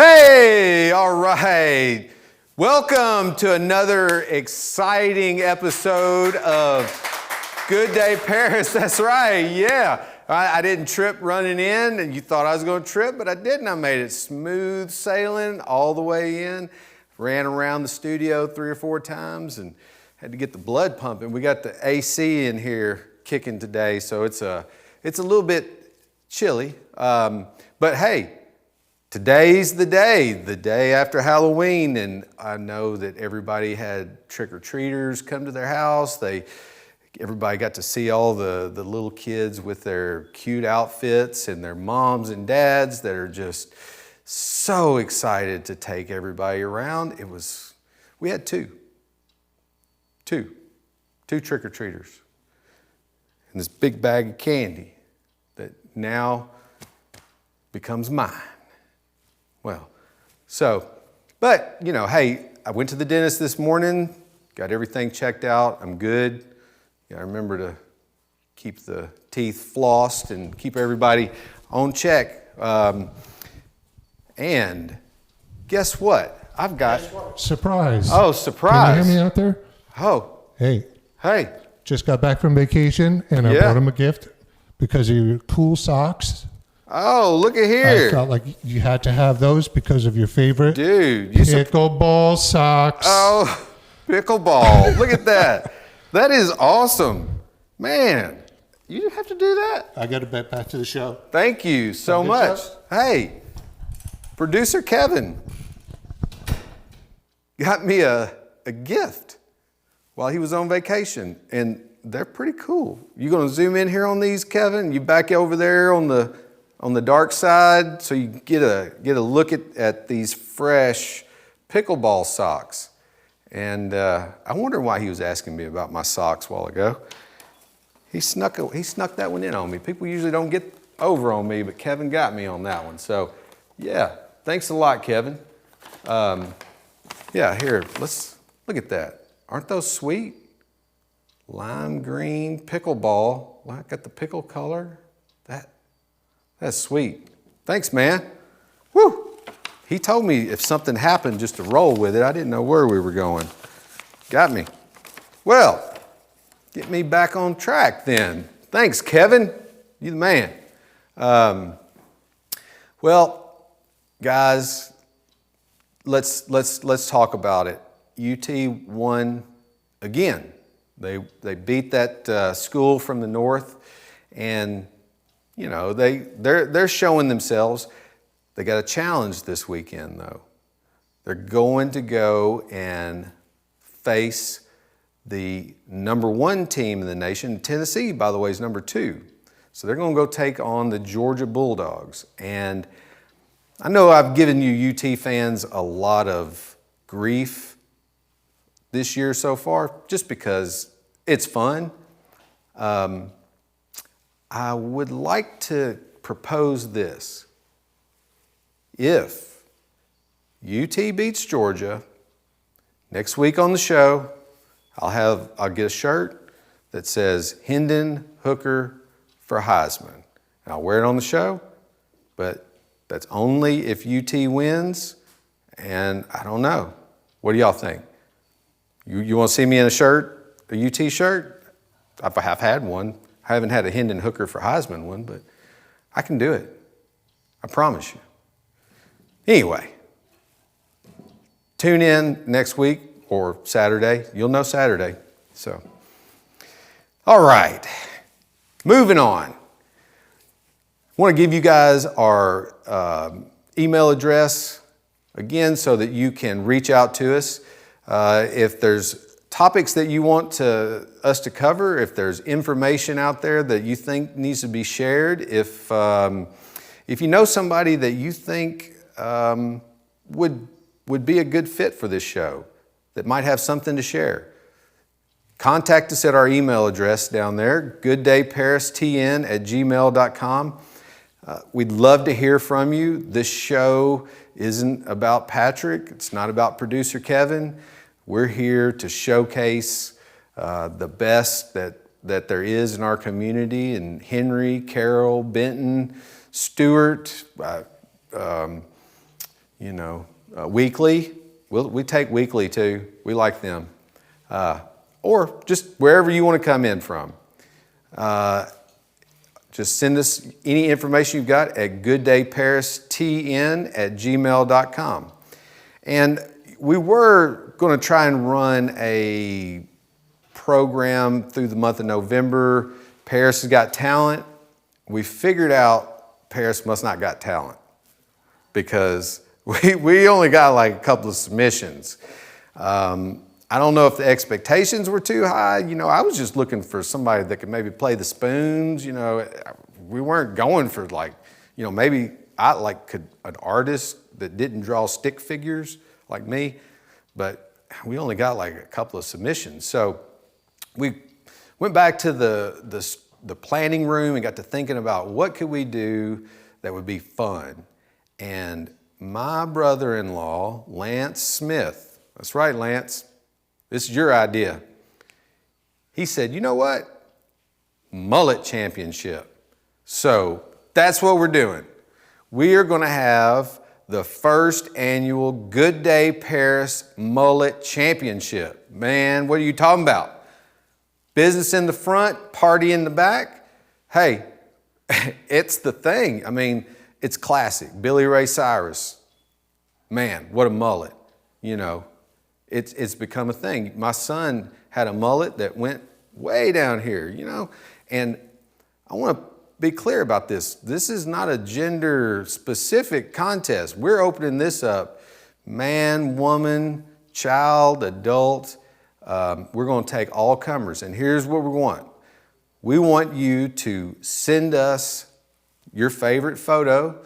Hey, all right. Welcome to another exciting episode of Good Day Paris. That's right, yeah. I didn't trip running in, and you thought I was going to trip, but I didn't. I made it smooth sailing all the way in. Ran around the studio 3 or 4 times and had to get the blood pumping. We got the AC in here kicking today, so it's a little bit chilly. But hey, today's the day after Halloween, and I know that everybody had trick-or-treaters come to their house. Everybody got to see all the little kids with their cute outfits and their moms and dads that are just so excited to take everybody around. We had two trick-or-treaters and this big bag of candy that now becomes mine. Well, but you know, hey, I went to the dentist this morning, got everything checked out. I'm good. I remember to keep the teeth flossed and keep everybody on check. And guess what? I've got surprise. Oh, surprise! Can you hear me out there? Oh, hey, just got back from vacation, and I brought him a gift because of your cool socks. Oh, look at here. I felt like you had to have those because of your favorite. Dude. Pickleball socks. Oh, pickleball. Look at that. That is awesome. Man, you didn't have to do that. I got to bet back to the show. Thank you so much. Hey, producer Kevin got me a gift while he was on vacation, and they're pretty cool. You going to zoom in here on these, Kevin? You back over there on the dark side so you get a look at these fresh pickleball socks. And I wonder why he was asking me about my socks a while ago. He snuck that one in on me. People usually don't get over on me, but Kevin got me on that one. So yeah, thanks a lot, Kevin. Yeah, here, let's look at that. Aren't those sweet? Lime green pickleball. Well, I got the pickle color. That's sweet. Thanks, man. Woo! He told me if something happened just to roll with it. I didn't know where we were going. Got me. Well, get me back on track then. Thanks, Kevin. You the man. Well, guys, let's talk about it. UT won again. They beat that school from the north, and you know they're showing themselves. They got a challenge this weekend, though. They're going to go and face the #1 team in the nation. Tennessee, by the way, is #2. So they're going to go take on the Georgia Bulldogs. And I know I've given you UT fans a lot of grief this year so far, just because it's fun. I would like to propose this. If UT beats Georgia, next week on the show, I'll get a shirt that says Hendon Hooker for Heisman. And I'll wear it on the show, but that's only if UT wins, and I don't know. What do y'all think? You want to see me in a shirt, a UT shirt? I've had one. I haven't had a Hendon Hooker for Heisman one, but I can do it. I promise you. Anyway, tune in next week or Saturday. You'll know Saturday. So, all right, moving on. I want to give you guys our email address again so that you can reach out to us. If there's topics that you want us to cover, if there's information out there that you think needs to be shared, if you know somebody that you think would be a good fit for this show, that might have something to share, contact us at our email address down there, gooddayparistn@gmail.com. We'd love to hear from you. This show isn't about Patrick. It's not about producer Kevin. We're here to showcase the best that there is in our community, and Henry, Carroll, Benton, Stewart, weekly. We take weekly too. We like them. Or just wherever you want to come in from. Just send us any information you've got at gooddayparistn@gmail.com. And we were going to try and run a program through the month of November. Paris has got talent. We figured out Paris must not got talent because we only got like a couple of submissions. I don't know if the expectations were too high. I was just looking for somebody that could maybe play the spoons. We weren't going for maybe an artist that didn't draw stick figures like me, but we only got like a couple of submissions. So we went back to the planning room and got to thinking about what could we do that would be fun. And my brother-in-law, Lance Smith, that's right, Lance, this is your idea. He said, you know what? Mullet championship. So that's what we're doing. We are going to have the first annual Good Day Paris Mullet Championship. Man, what are you talking about? Business in the front, party in the back. Hey, it's the thing. I mean, it's classic. Billy Ray Cyrus. Man, what a mullet. It's become a thing. My son had a mullet that went way down here, and I want to be clear about this. This is not a gender specific contest. We're opening this up, man, woman, child, adult. We're going to take all comers, and here's what we want. We want you to send us your favorite photo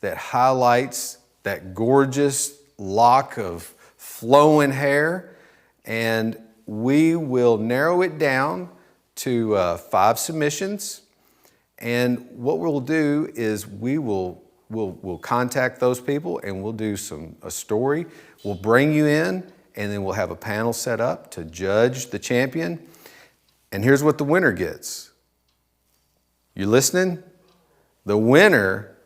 that highlights that gorgeous lock of flowing hair, and we will narrow it down to 5 submissions. And what we'll do is we'll contact those people and we'll do a story. We'll bring you in, and then we'll have a panel set up to judge the champion. And here's what the winner gets. You listening? The winner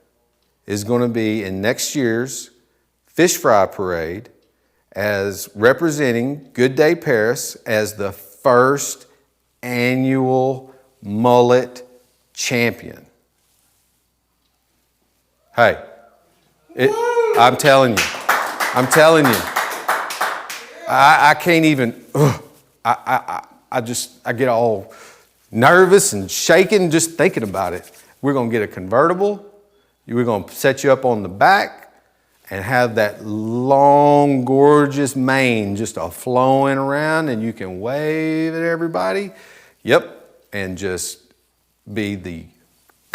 is going to be in next year's Fish Fry Parade as representing Good Day Paris as the first annual mullet champion. Hey, I'm telling you, I can't even, I get all nervous and shaking just thinking about it. We're going to get a convertible. We're going to set you up on the back and have that long, gorgeous mane just flowing around, and you can wave at everybody. Yep, and just be the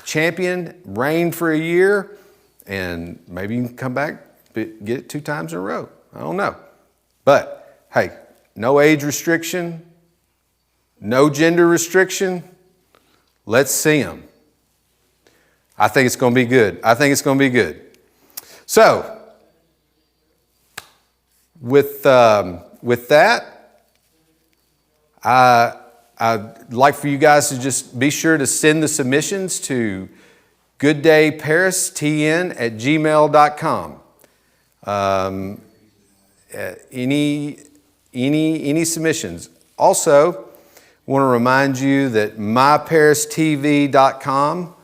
champion, reign for a year, and maybe you can come back, get it 2 times in a row. I don't know. But hey, no age restriction, no gender restriction. Let's see them. I think it's going to be good. So, with that, I'd like for you guys to just be sure to send the submissions to gooddayparistn@gmail.com. Any submissions. Also, I want to remind you that myparistv.com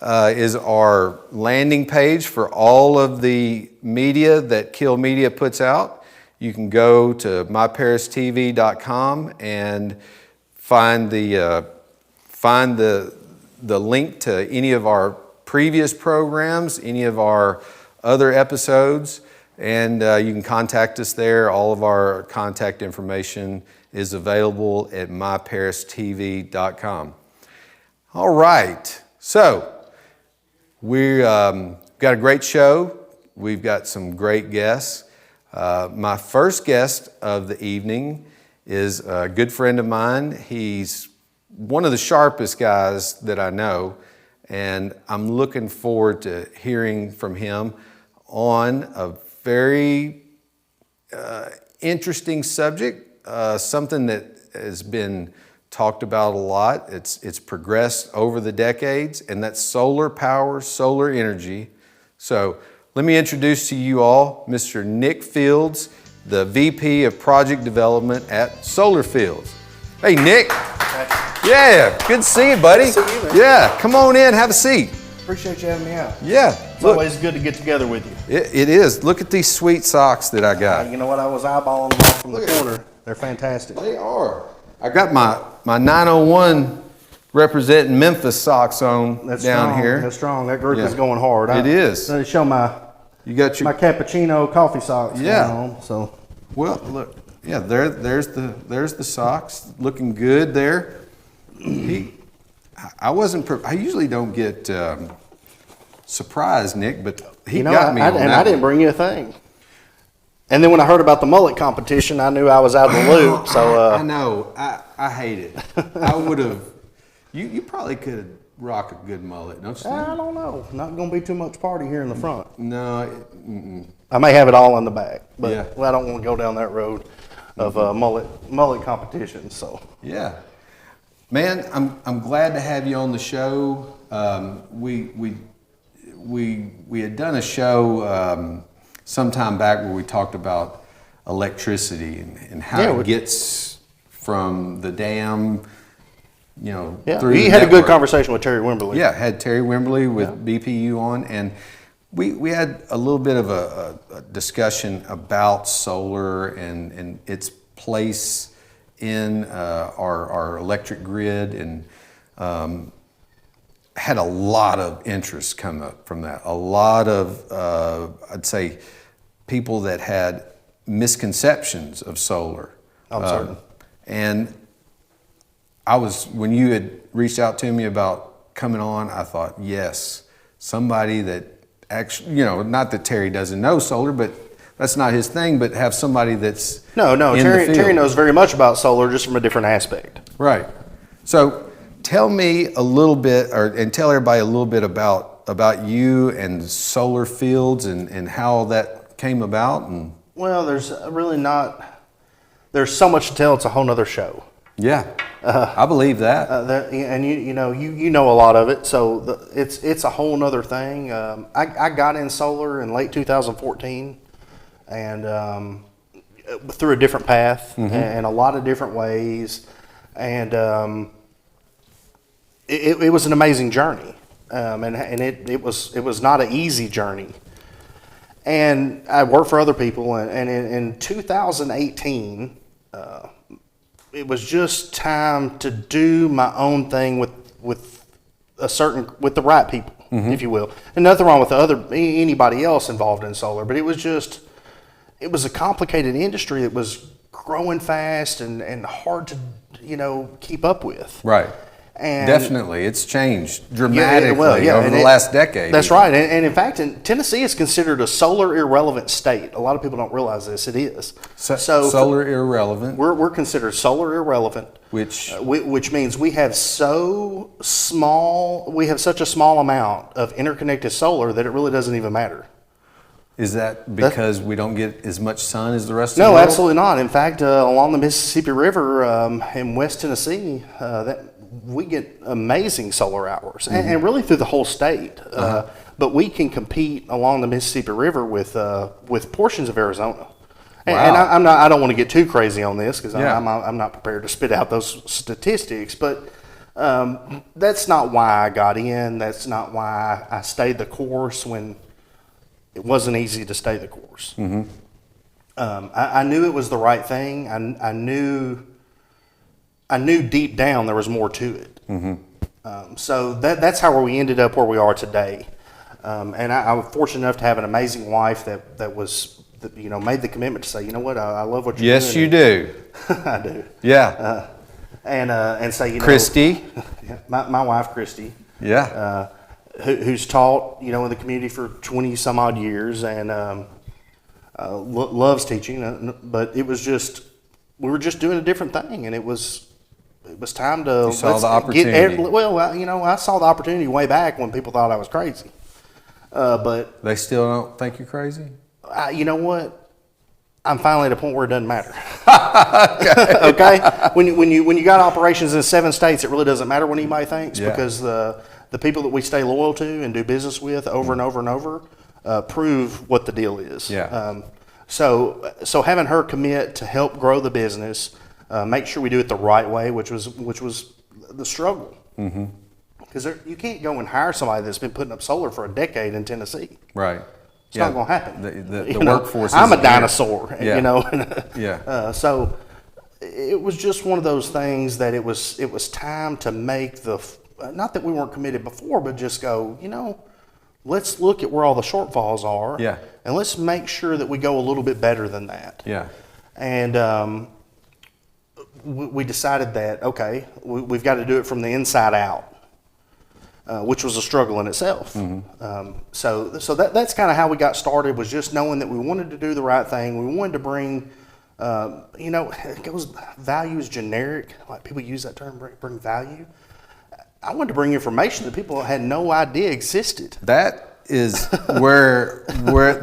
is our landing page for all of the media that Kill Media puts out. You can go to myparistv.com and find the link to any of our previous programs, any of our other episodes, and you can contact us there. All of our contact information is available at myparistv.com. All right, so we've got a great show. We've got some great guests. My first guest of the evening is a good friend of mine. He's one of the sharpest guys that I know, and I'm looking forward to hearing from him on a very interesting subject, something that has been talked about a lot. It's progressed over the decades, and that's solar power, solar energy. So let me introduce to you all Mr. Nick Fields, the VP of Project Development at Solar Fields. Hey, Nick. Yeah, good to see you, buddy. Good to see you, man. Yeah, come on in, have a seat. Appreciate you having me out. Yeah. It's always good to get together with you. It is. Look at these sweet socks that I got. You know what? I was eyeballing them off from the corner. They're fantastic. They are. I got my 901 representing Memphis socks on That's down strong. here. That's strong. That group Yeah. is going hard. It is. Let me show my You got cappuccino coffee socks Yeah. going on. So well, look. Yeah, there's the socks looking good there. I usually don't get surprised, Nick, but he got me on that. And I didn't bring you a thing. And then when I heard about the mullet competition, I knew I was out of the loop. So I know. I hate it. I would have. You probably could rock a good mullet, don't you think? I don't know. Not going to be too much party here in the front. No. I may have it all in the back, but Yeah. I don't want to go down that road of mullet competition. So Yeah, man, I'm glad to have you on the show. We had done a show some time back where we talked about electricity and how it gets from the dam, through you the had a good network. conversation with Terry Wimberly. Yeah, had Terry Wimberly with BPU on, and we had a little bit of a discussion about solar and its place in our electric grid, and had a lot of interest come up from that. A lot of, I'd say, people that had misconceptions of solar. I'm certain. And when you had reached out to me about coming on, I thought, yes, somebody that actually, not that Terry doesn't know solar, but that's not his thing, but have somebody that's No, in the field. Terry knows very much about solar, just from a different aspect. Right. So tell me a little bit, and tell everybody a little bit about you and Solar Fields and how that came about. And Well, there's so much to tell. It's a whole nother show. yeah, I believe that. And you know a lot of it, so it's a whole nother thing. I got in solar in late 2014, and through a different path and a lot of different ways, and it was an amazing journey, and it was not an easy journey. And I worked for other people, and in 2018. It was just time to do my own thing with the right people, if you will, and nothing wrong with anybody else involved in solar. But it was a complicated industry that was growing fast and hard to keep up with. Right. And definitely, it's changed dramatically over the last decade. That's right, and in fact, Tennessee is considered a solar irrelevant state. A lot of people don't realize this. It is. So solar irrelevant. We're considered solar irrelevant, which means we have such a small amount of interconnected solar that it really doesn't even matter. Is that because we don't get as much sun as the rest of the world? No, absolutely not. In fact, along the Mississippi River in West Tennessee, we get amazing solar hours, and really through the whole state. But we can compete along the Mississippi River with portions of Arizona. And, Wow. and I don't want to get too crazy on this because Yeah. I'm not prepared to spit out those statistics. But that's not why I got in. That's not why I stayed the course when it wasn't easy to stay the course. I knew it was the right thing. I knew deep down there was more to it. So that's how we ended up where we are today. And I was fortunate enough to have an amazing wife that made the commitment to say, you know what, I love what you're doing. Yes, you do. I do. Yeah. And say, Christy. my wife, Christy. Yeah. Who's taught, in the community for 20 some odd years and loves teaching. But it was just, we were just doing a different thing, and it was time to. You saw the opportunity. I saw the opportunity way back when people thought I was crazy. But they still don't think you're crazy? You know what? I'm finally at a point where it doesn't matter. Okay. When you got operations in 7 states, it really doesn't matter what anybody thinks because the people that we stay loyal to and do business with over and over and over, prove what the deal is. Yeah. So having her commit to help grow the business, make sure we do it the right way, which was the struggle. Because you can't go and hire somebody that's been putting up solar for a decade in Tennessee. Right. It's not going to happen. The workforce. I'm a dinosaur. Yeah. You know. Yeah. So it was just one of those things that it was time to make not that we weren't committed before, but just go, let's look at where all the shortfalls are. Yeah. And let's make sure that we go a little bit better than that. Yeah. And we decided that, okay, we've got to do it from the inside out, which was a struggle in itself. So that's kind of how we got started, was just knowing that we wanted to do the right thing. We wanted to bring, it goes, value is generic. Like, people use that term, bring value. I wanted to bring information that people had no idea existed. That is where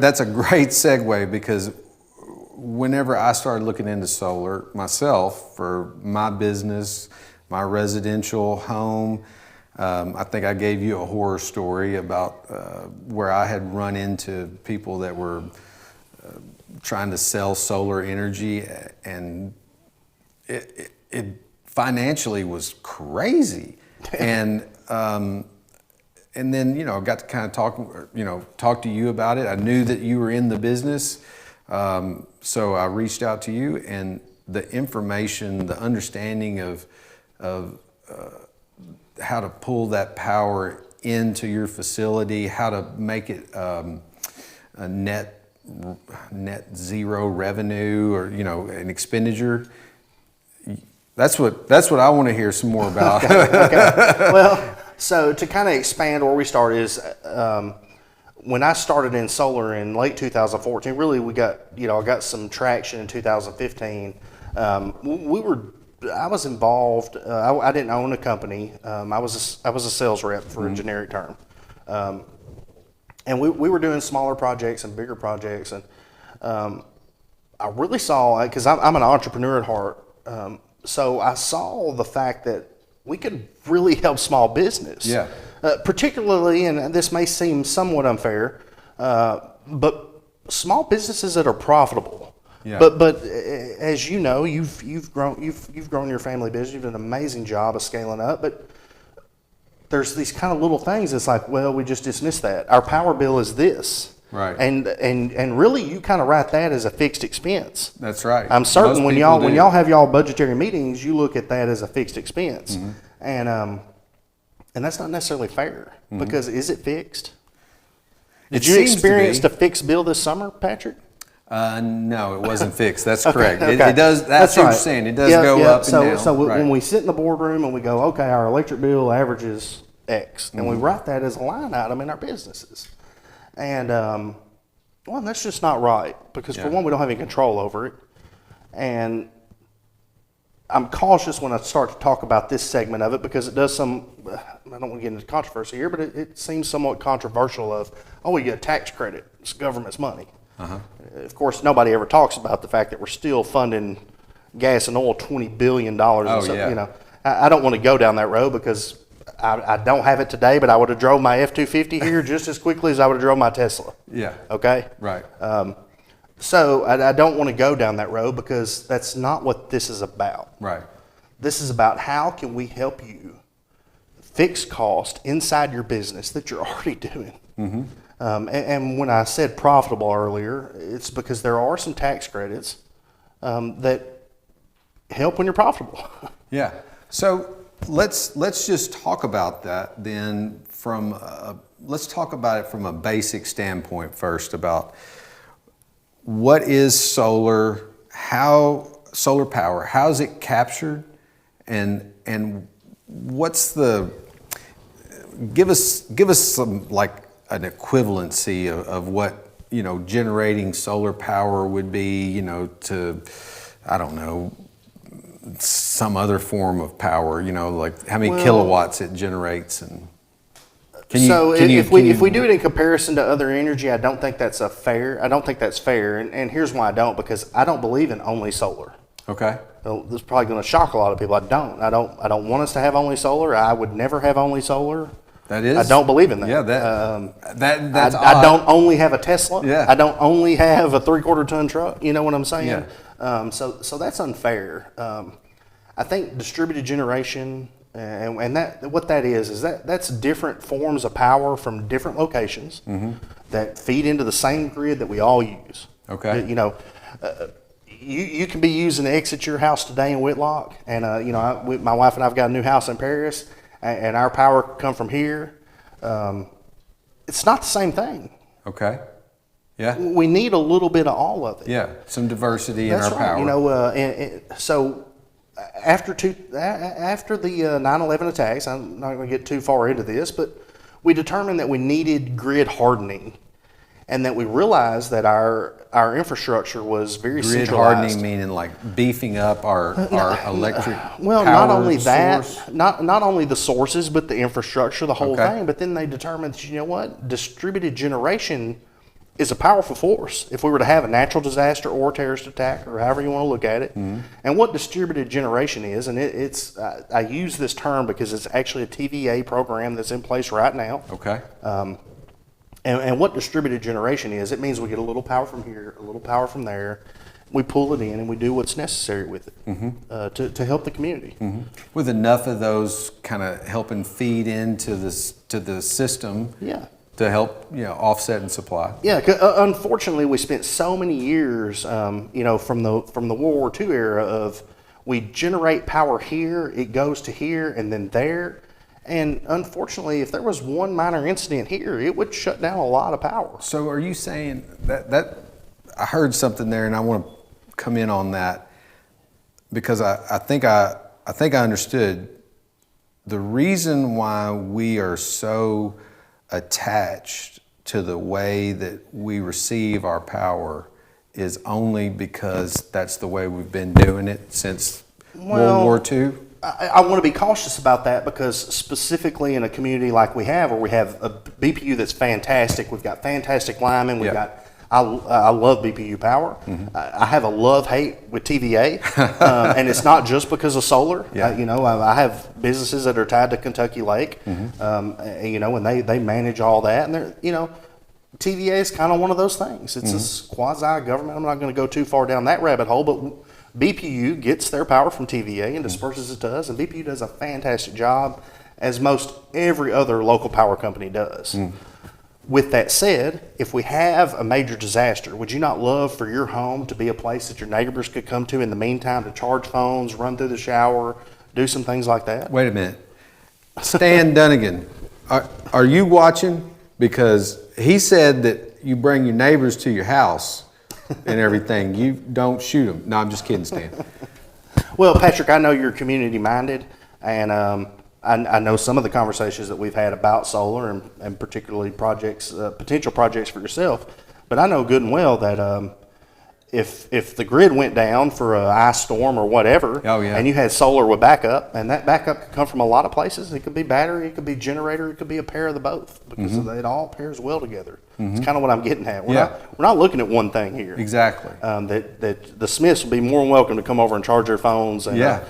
that's a great segue, because whenever I started looking into solar myself for my business, my residential home, I think I gave you a horror story about where I had run into people that were trying to sell solar energy, and it financially was crazy. And then, I got to kind of talk to you about it. I knew that you were in the business. So I reached out to you, and the information, the understanding of how to pull that power into your facility, how to make it a net zero revenue, or an expenditure. That's what I want to hear some more about. Okay. Well, so to kind of expand where we started is, when I started in solar in late 2014, really I got some traction in 2015. I was involved. I didn't own a company. I was a sales rep for a generic term, and we were doing smaller projects and bigger projects, and I really saw, because I'm an entrepreneur at heart. So I saw the fact that we could really help small business. Yeah. Particularly, and this may seem somewhat unfair, but small businesses that are profitable. Yeah. But as you know, you've grown your family business. You've done an amazing job of scaling up. But there's these kind of little things. It's like, well, we just dismiss that. Our power bill is this. Right. And really, you kind of write that as a fixed expense. That's right. I'm certain Most when people y'all do. have y'all budgetary meetings, you look at that as a fixed expense, and that's not necessarily fair, because is it fixed? Did you experience a fixed bill this summer, Patrick? No, it wasn't fixed. That's correct. Okay. It does. That's what you're saying. It does go up and down. So Right. when we sit in the boardroom and we go, okay, our electric bill averages X, and we write that as a line item in our businesses. And, well, that's just not right, because for one, we don't have any control over it. And I'm cautious when I start to talk about this segment of it, because it does I don't want to get into controversy here, but it seems somewhat controversial of, we get a tax credit. It's government's money. Of course, nobody ever talks about the fact that we're still funding gas and oil $20 billion. I don't want to go down that road, because I don't have it today, but I would have drove my F-250 here just as quickly as I would have drove my Tesla. Yeah. Okay? Right. So I don't want to go down that road, because that's not what this is about. Right. This is about how can we help you fix cost inside your business that you're already doing. And when I said profitable earlier, it's because there are some tax credits that help when you're profitable. Yeah. So let's just talk about that then. Let's talk about it from a basic standpoint first, about what is solar, how solar power, how is it captured, and what's give us some, like, an equivalency of what generating solar power would be, to, I don't know, some other form of power, like how many kilowatts it generates. And if we do it in comparison to other energy, I don't think that's fair. And here's why I don't, because I don't believe in only solar. Okay. Well, this is probably going to shock a lot of people. I don't want us to have only solar. I would never have only solar. That is. I don't believe in that. Yeah, that's odd. I don't only have a Tesla. Yeah. I don't only have a 3/4 ton truck. You know what I'm saying? Yeah. So that's unfair. I think distributed generation and that what that is that's different forms of power from different locations that feed into the same grid that we all use. Okay. You know, you can be using the exit your house today in Whitlock, and you know, my wife and I've got a new house in Paris, and our power come from here. It's not the same thing. Okay. Yeah. We need a little bit of all of it. Yeah. Some diversity in That's our right. power. You know, so after the 9/11 attacks, I'm not going to get too far into this, but we determined that we needed grid hardening, and that we realized that our infrastructure was very Grid centralized. hardening meaning like beefing up our electric Well, power not only that, source? not only the sources, but the infrastructure, the whole Okay. thing. But then they determined that, you know what, distributed generation is a powerful force. If we were to have a natural disaster or a terrorist attack, or however you want to look at it, and what distributed generation is, and it's I use this term because it's actually a TVA program that's in place right now. Okay. And what distributed generation is, it means we get a little power from here, a little power from there. We pull it in and we do what's necessary with it to help the community. With enough of those kind of helping feed into the system. Yeah. To help, offset and supply. Yeah, unfortunately, we spent so many years, from the World War II era of we generate power here, it goes to here, and then there. And unfortunately, if there was one minor incident here, it would shut down a lot of power. So are you saying that I heard something there, and I want to come in on that because I think I understood the reason why we are so attached to the way that we receive our power is only because that's the way we've been doing it since World War II? I want to be cautious about that because specifically in a community like we have, where we have a BPU that's fantastic, we've got fantastic linemen, we've got, I love BPU power. I have a love-hate with TVA, and it's not just because of solar. I have businesses that are tied to Kentucky Lake, and they manage all that, and TVA is kind of one of those things. It's a quasi-government. I'm not going to go too far down that rabbit hole, but BPU gets their power from TVA and disperses it to us, and BPU does a fantastic job, as most every other local power company does. With that said, if we have a major disaster, would you not love for your home to be a place that your neighbors could come to in the meantime to charge phones, run through the shower, do some things like that? Wait a minute. Stan Dunnigan, are you watching? Because he said that you bring your neighbors to your house and everything. You don't shoot them. No, I'm just kidding, Stan. Well, Patrick, I know you're community minded, and I know some of the conversations that we've had about solar and particularly potential projects for yourself. But I know good and well that if the grid went down for an ice storm or whatever, and you had solar with backup, and that backup could come from a lot of places. It could be battery, it could be generator, it could be a pair of the both, because it all pairs well together. It's kind of what I'm getting at. We're not looking at one thing here. Exactly. That the Smiths will be more than welcome to come over and charge their phones and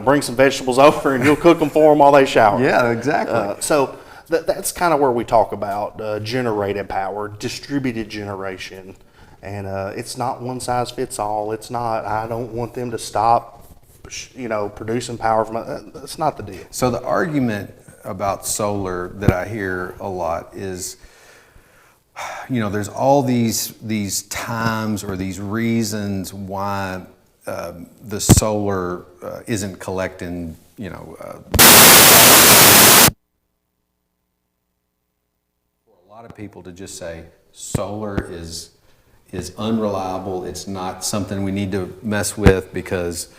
bring some vegetables over and you'll cook them for them while they shower. Yeah, exactly. So that's kind of where we talk about generated power, distributed generation. And it's not one size fits all. It's not, I don't want them to stop, producing power from, that's not the deal. So the argument about solar that I hear a lot is, there's all these times or these reasons why the solar isn't collecting, for a lot of people to just say solar is unreliable. It's not something we need to mess with because,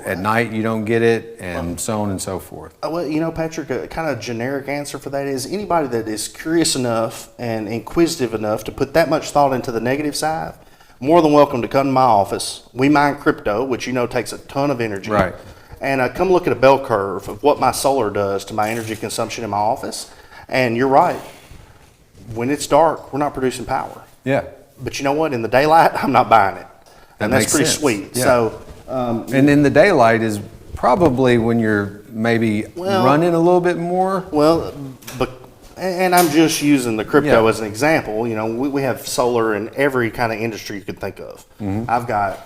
at night you don't get it, and so on and so forth. Well, Patrick, a kind of generic answer for that is anybody that is curious enough and inquisitive enough to put that much thought into the negative side, more than welcome to come to my office. We mine crypto, which takes a ton of energy. Right. And come look at a bell curve of what my solar does to my energy consumption in my office. And you're right. When it's dark, we're not producing power. Yeah. But you know what? In the daylight, I'm not buying it. And that's pretty sweet. Yeah. So, and in the daylight is probably when you're maybe running a little bit more. Well, and I'm just using the crypto Yeah. as an example. You know, we have solar in every kind of industry you could think of. I've got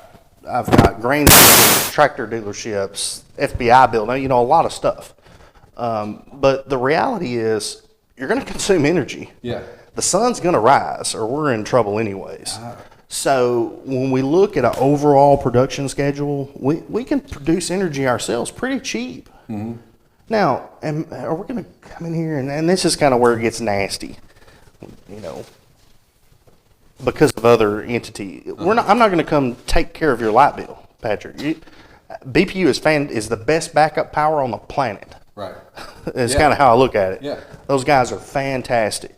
grain dealers, tractor dealerships, FBI building, you know, a lot of stuff. But the reality is you're going to consume energy. Yeah. The sun's going to rise or we're in trouble anyways. So when we look at an overall production schedule, we can produce energy ourselves pretty cheap. Now, are we going to come in here, and this is kind of where it gets nasty, you know, because of other entity. I'm not going to come take care of your light bill, Patrick. BPU is the best backup power on the planet. Right. It's kind of how I look at it. Yeah. Those guys are fantastic.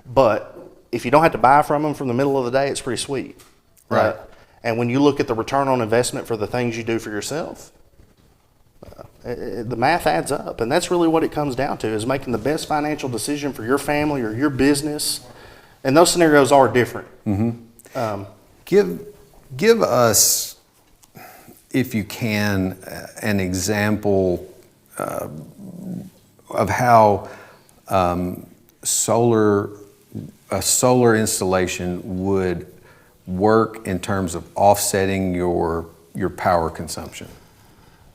But if you don't have to buy from them from the middle of the day, it's pretty sweet. Right. And when you look at the return on investment for the things you do for yourself, the math adds up. And that's really what it comes down to, is making the best financial decision for your family or your business. And those scenarios are different. Give us, if you can, an example of how a solar installation would work in terms of offsetting your power consumption.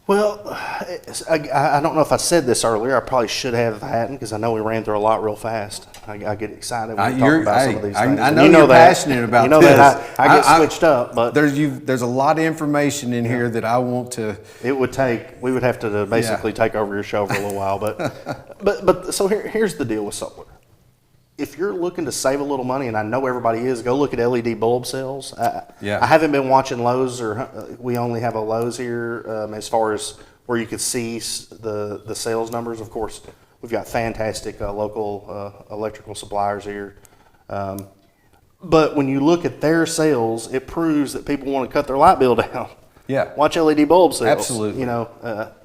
Well, I don't know if I said this earlier. I probably should have if I hadn't, because I know we ran through a lot real fast. I get excited when we talk about some of these things. I know you're passionate about you know this. That I get switched up, but there's a lot of information in here that I want to. We would have to basically take over your show for a little while, but so here's the deal with solar. If you're looking to save a little money, and I know everybody is, go look at LED bulb sales. I haven't been watching Lowe's, or we only have a Lowe's here as far as where you could see the sales numbers. Of course, we've got fantastic local electrical suppliers here. But when you look at their sales, it proves that people want to cut their light bill down. Yeah. Watch LED bulb sales. Absolutely. You know,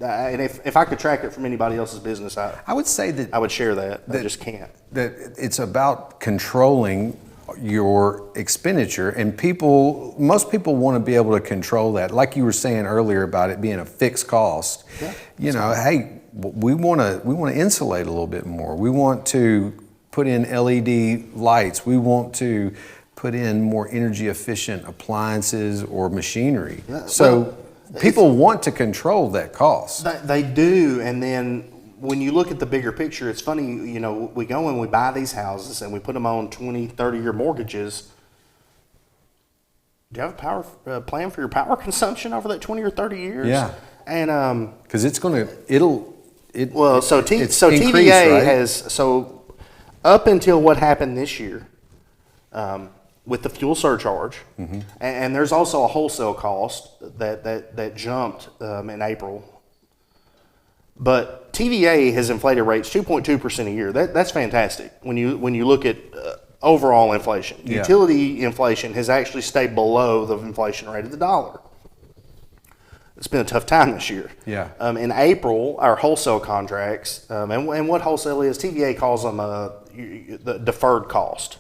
and if I could track it from anybody else's business, I would say that I would share that. I just can't. That it's about controlling your expenditure, and most people want to be able to control that. Like you were saying earlier about it being a fixed cost. Yeah. You know, hey, we want to insulate a little bit more. We want to put in LED lights. We want to put in more energy efficient appliances or machinery. So people want to control that cost. They do, and then when you look at the bigger picture, it's funny, you know, we go and we buy these houses and we put them on 20, 30-year mortgages. Do you have a plan for your power consumption over that 20 or 30 years? Yeah. And because it's going to, so TVA right? has, up until what happened this year, with the fuel surcharge, and there's also a wholesale cost that jumped in April. But TVA has inflated rates 2.2% a year. That's fantastic when you look at overall inflation. Yeah. Utility inflation has actually stayed below the inflation rate of the dollar. It's been a tough time this year. Yeah. In April, our wholesale contracts, and what wholesale is, TVA calls them the deferred cost.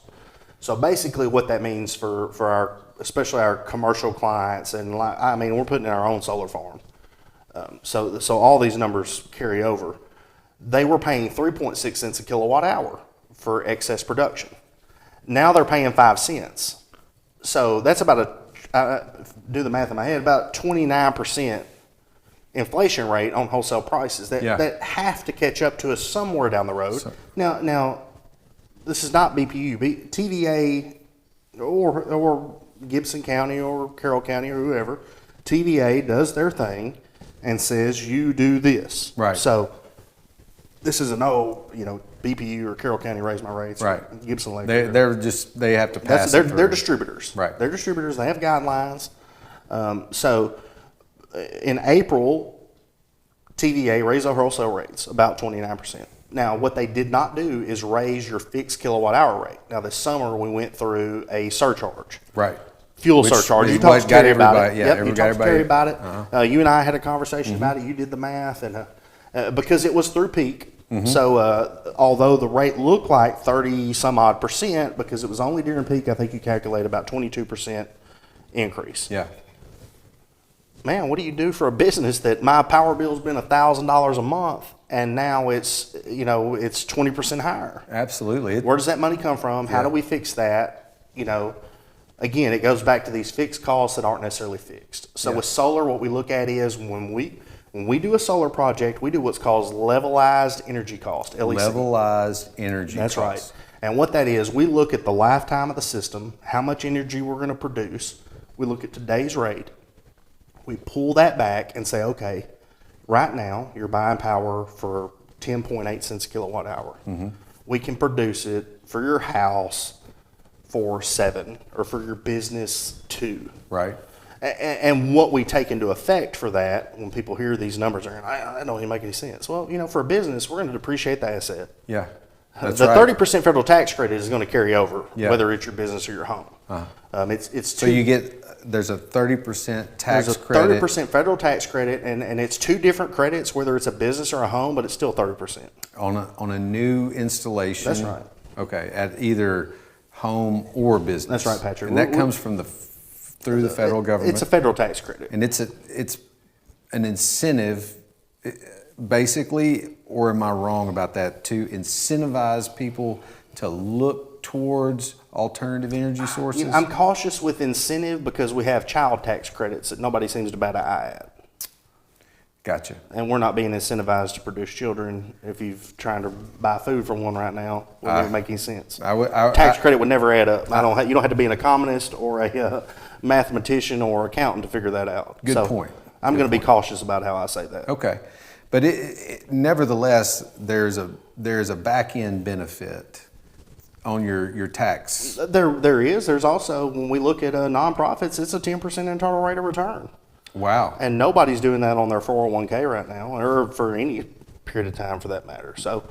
So basically what that means for especially our commercial clients, and we're putting in our own solar farm. So all these numbers carry over. They were paying 3.6 cents a kilowatt hour for excess production. Now they're paying 5 cents. So that's about do the math in my head, about 29% inflation rate on wholesale prices that have to catch up to us somewhere down the road. Now, this is not BPU. TVA or Gibson County or Carroll County or whoever, TVA does their thing and says you do this. Right. So this is BPU or Carroll County raised my rates. Right. Gibson Electric. They have to pass. They're distributors. Right. They're distributors. They have guidelines. So in April, TVA raised our wholesale rates about 29%. Now, what they did not do is raise your fixed kilowatt hour rate. Now, this summer we went through a surcharge. Right. Fuel surcharge. You talked to Terry about it. Yeah, you talked to Terry about it. Uh-huh. You and I had a conversation about it. You did the math, and because it was through peak. So although the rate looked like 30 some odd percent, because it was only during peak, I think you calculate about 22% increase. Yeah. man, what do you do for a business that my power bill's been $1,000 a month and now it's 20% higher? Absolutely. Where does that money come from? How do we fix that? Again, it goes back to these fixed costs that aren't necessarily fixed. So with solar, what we look at is when we do a solar project, we do what's called levelized energy cost, LEC. Levelized energy That's cost. right. And what that is, we look at the lifetime of the system, how much energy we're going to produce. We look at today's rate. We pull that back and say, okay, right now you're buying power for 10.8 cents a kilowatt hour. Mm-hmm. We can produce it for your house for 7 or for your business 2. Right. And what we take into effect for that, when people hear these numbers, that don't even make any sense. Well, for a business, we're going to depreciate the asset. Yeah. The 30% federal tax credit is going to carry over, whether it's your business or your home. So you get, there's a 30% tax credit. There's a 30% federal tax credit, and it's 2 different credits, whether it's a business or a home, but it's still 30%. On a new installation. That's right. Okay, at either home or business. That's right, Patrick. And that comes from through the federal government. It's a federal tax credit. And it's an incentive, basically, or am I wrong about that, to incentivize people to look towards alternative energy sources? I'm cautious with incentive because we have child tax credits that nobody seems to bat an eye at. Gotcha. And we're not being incentivized to produce children. If you're trying to buy food for one right now, it wouldn't make any sense. Tax credit would never add up. You don't have to be an economist or a mathematician or accountant to figure that out. Good point. I'm going to be cautious about how I say that. Okay. But nevertheless, there's a back end benefit on your tax. There is. There's also, when we look at nonprofits, it's a 10% internal rate of return. Wow. And nobody's doing that on their 401k right now, or for any period of time for that matter. So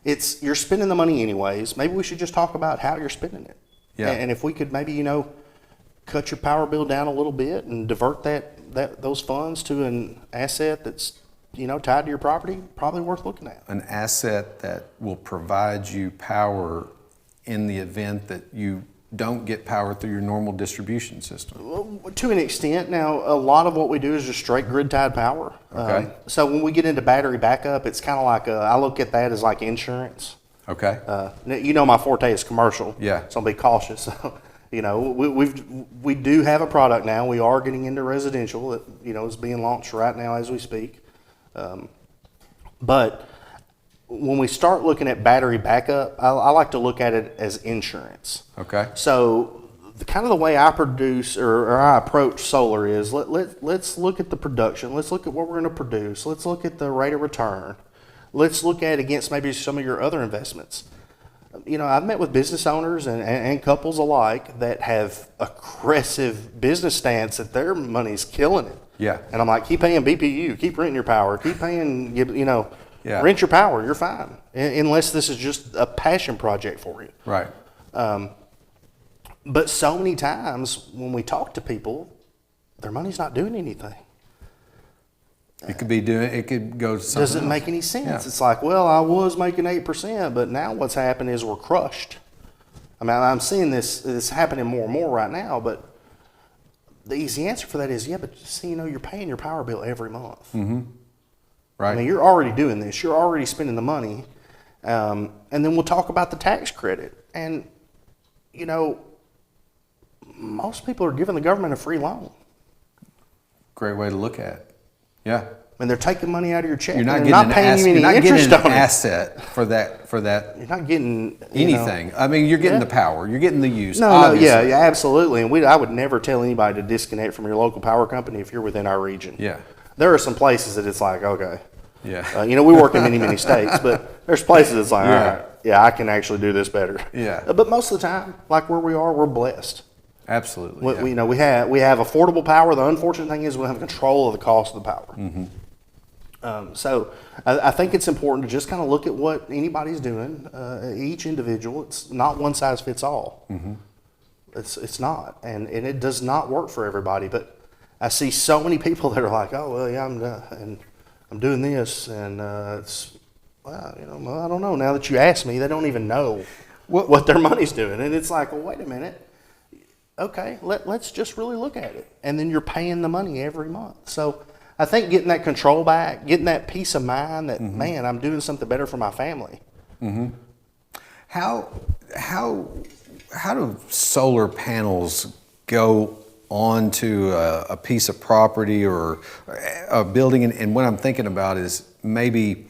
you're spending the money anyways. Maybe we should just talk about how you're spending it. Yeah. And if we could maybe, cut your power bill down a little bit and divert those funds to an asset that's, tied to your property, probably worth looking at. An asset that will provide you power in the event that you don't get power through your normal distribution system. Well, to an extent. Now, a lot of what we do is just straight grid tied power. Okay. So when we get into battery backup, it's kind of like, I look at that as like insurance. Okay. My forte is commercial. Yeah. So I'll be cautious. We do have a product now. We are getting into residential that, is being launched right now as we speak. But when we start looking at battery backup, I like to look at it as insurance. Okay. So the way I produce or I approach solar is let's look at the production. Let's look at what we're going to produce. Let's look at the rate of return. Let's look at against maybe some of your other investments. I've met with business owners and couples alike that have aggressive business stance that their money's killing it. Yeah. And I'm like, keep paying BPU, keep renting your power, keep paying, rent your power, you're fine. Unless this is just a passion project for you. Right. But so many times when we talk to people, their money's not doing anything. It could go to something Doesn't else. make any sense. Yeah. It's like, well, I was making 8%, but now what's happened is we're crushed. I'm seeing this happening more and more right now, but the easy answer for that is, but you're paying your power bill every month. Mm-hmm. Right. You're already doing this. You're already spending the money. And then we'll talk about the tax credit. And, most people are giving the government a free loan. Great way to look at it. Yeah. And they're taking money out of your check. You're not and getting paying you any interest an on it. asset for that. You're not getting anything. You're getting the power. You're getting the use. No, obviously. absolutely. And I would never tell anybody to disconnect from your local power company if you're within our region. Yeah. There are some places that it's like, okay. Yeah. We work in many states, but there's places it's like, all right, I can actually do this better. Yeah. But most of the time, like where we are, we're blessed. Absolutely. We have affordable power. The unfortunate thing is we have control of the cost of the power. Mm-hmm. So I think it's important to just kind of look at what anybody's doing, each individual. It's not one size fits all. Mm-hmm. It's not, and it does not work for everybody. But I see so many people that are like, oh well, yeah, I'm doing this, and I don't know. Now that you ask me, they don't even know what their money's doing, and it's like, well, wait a minute. okay, let's just really look at it. And then you're paying the money every month. So I think getting that control back, getting that peace of mind that, man, I'm doing something better for my family. How do solar panels go onto a piece of property or a building? And what I'm thinking about is maybe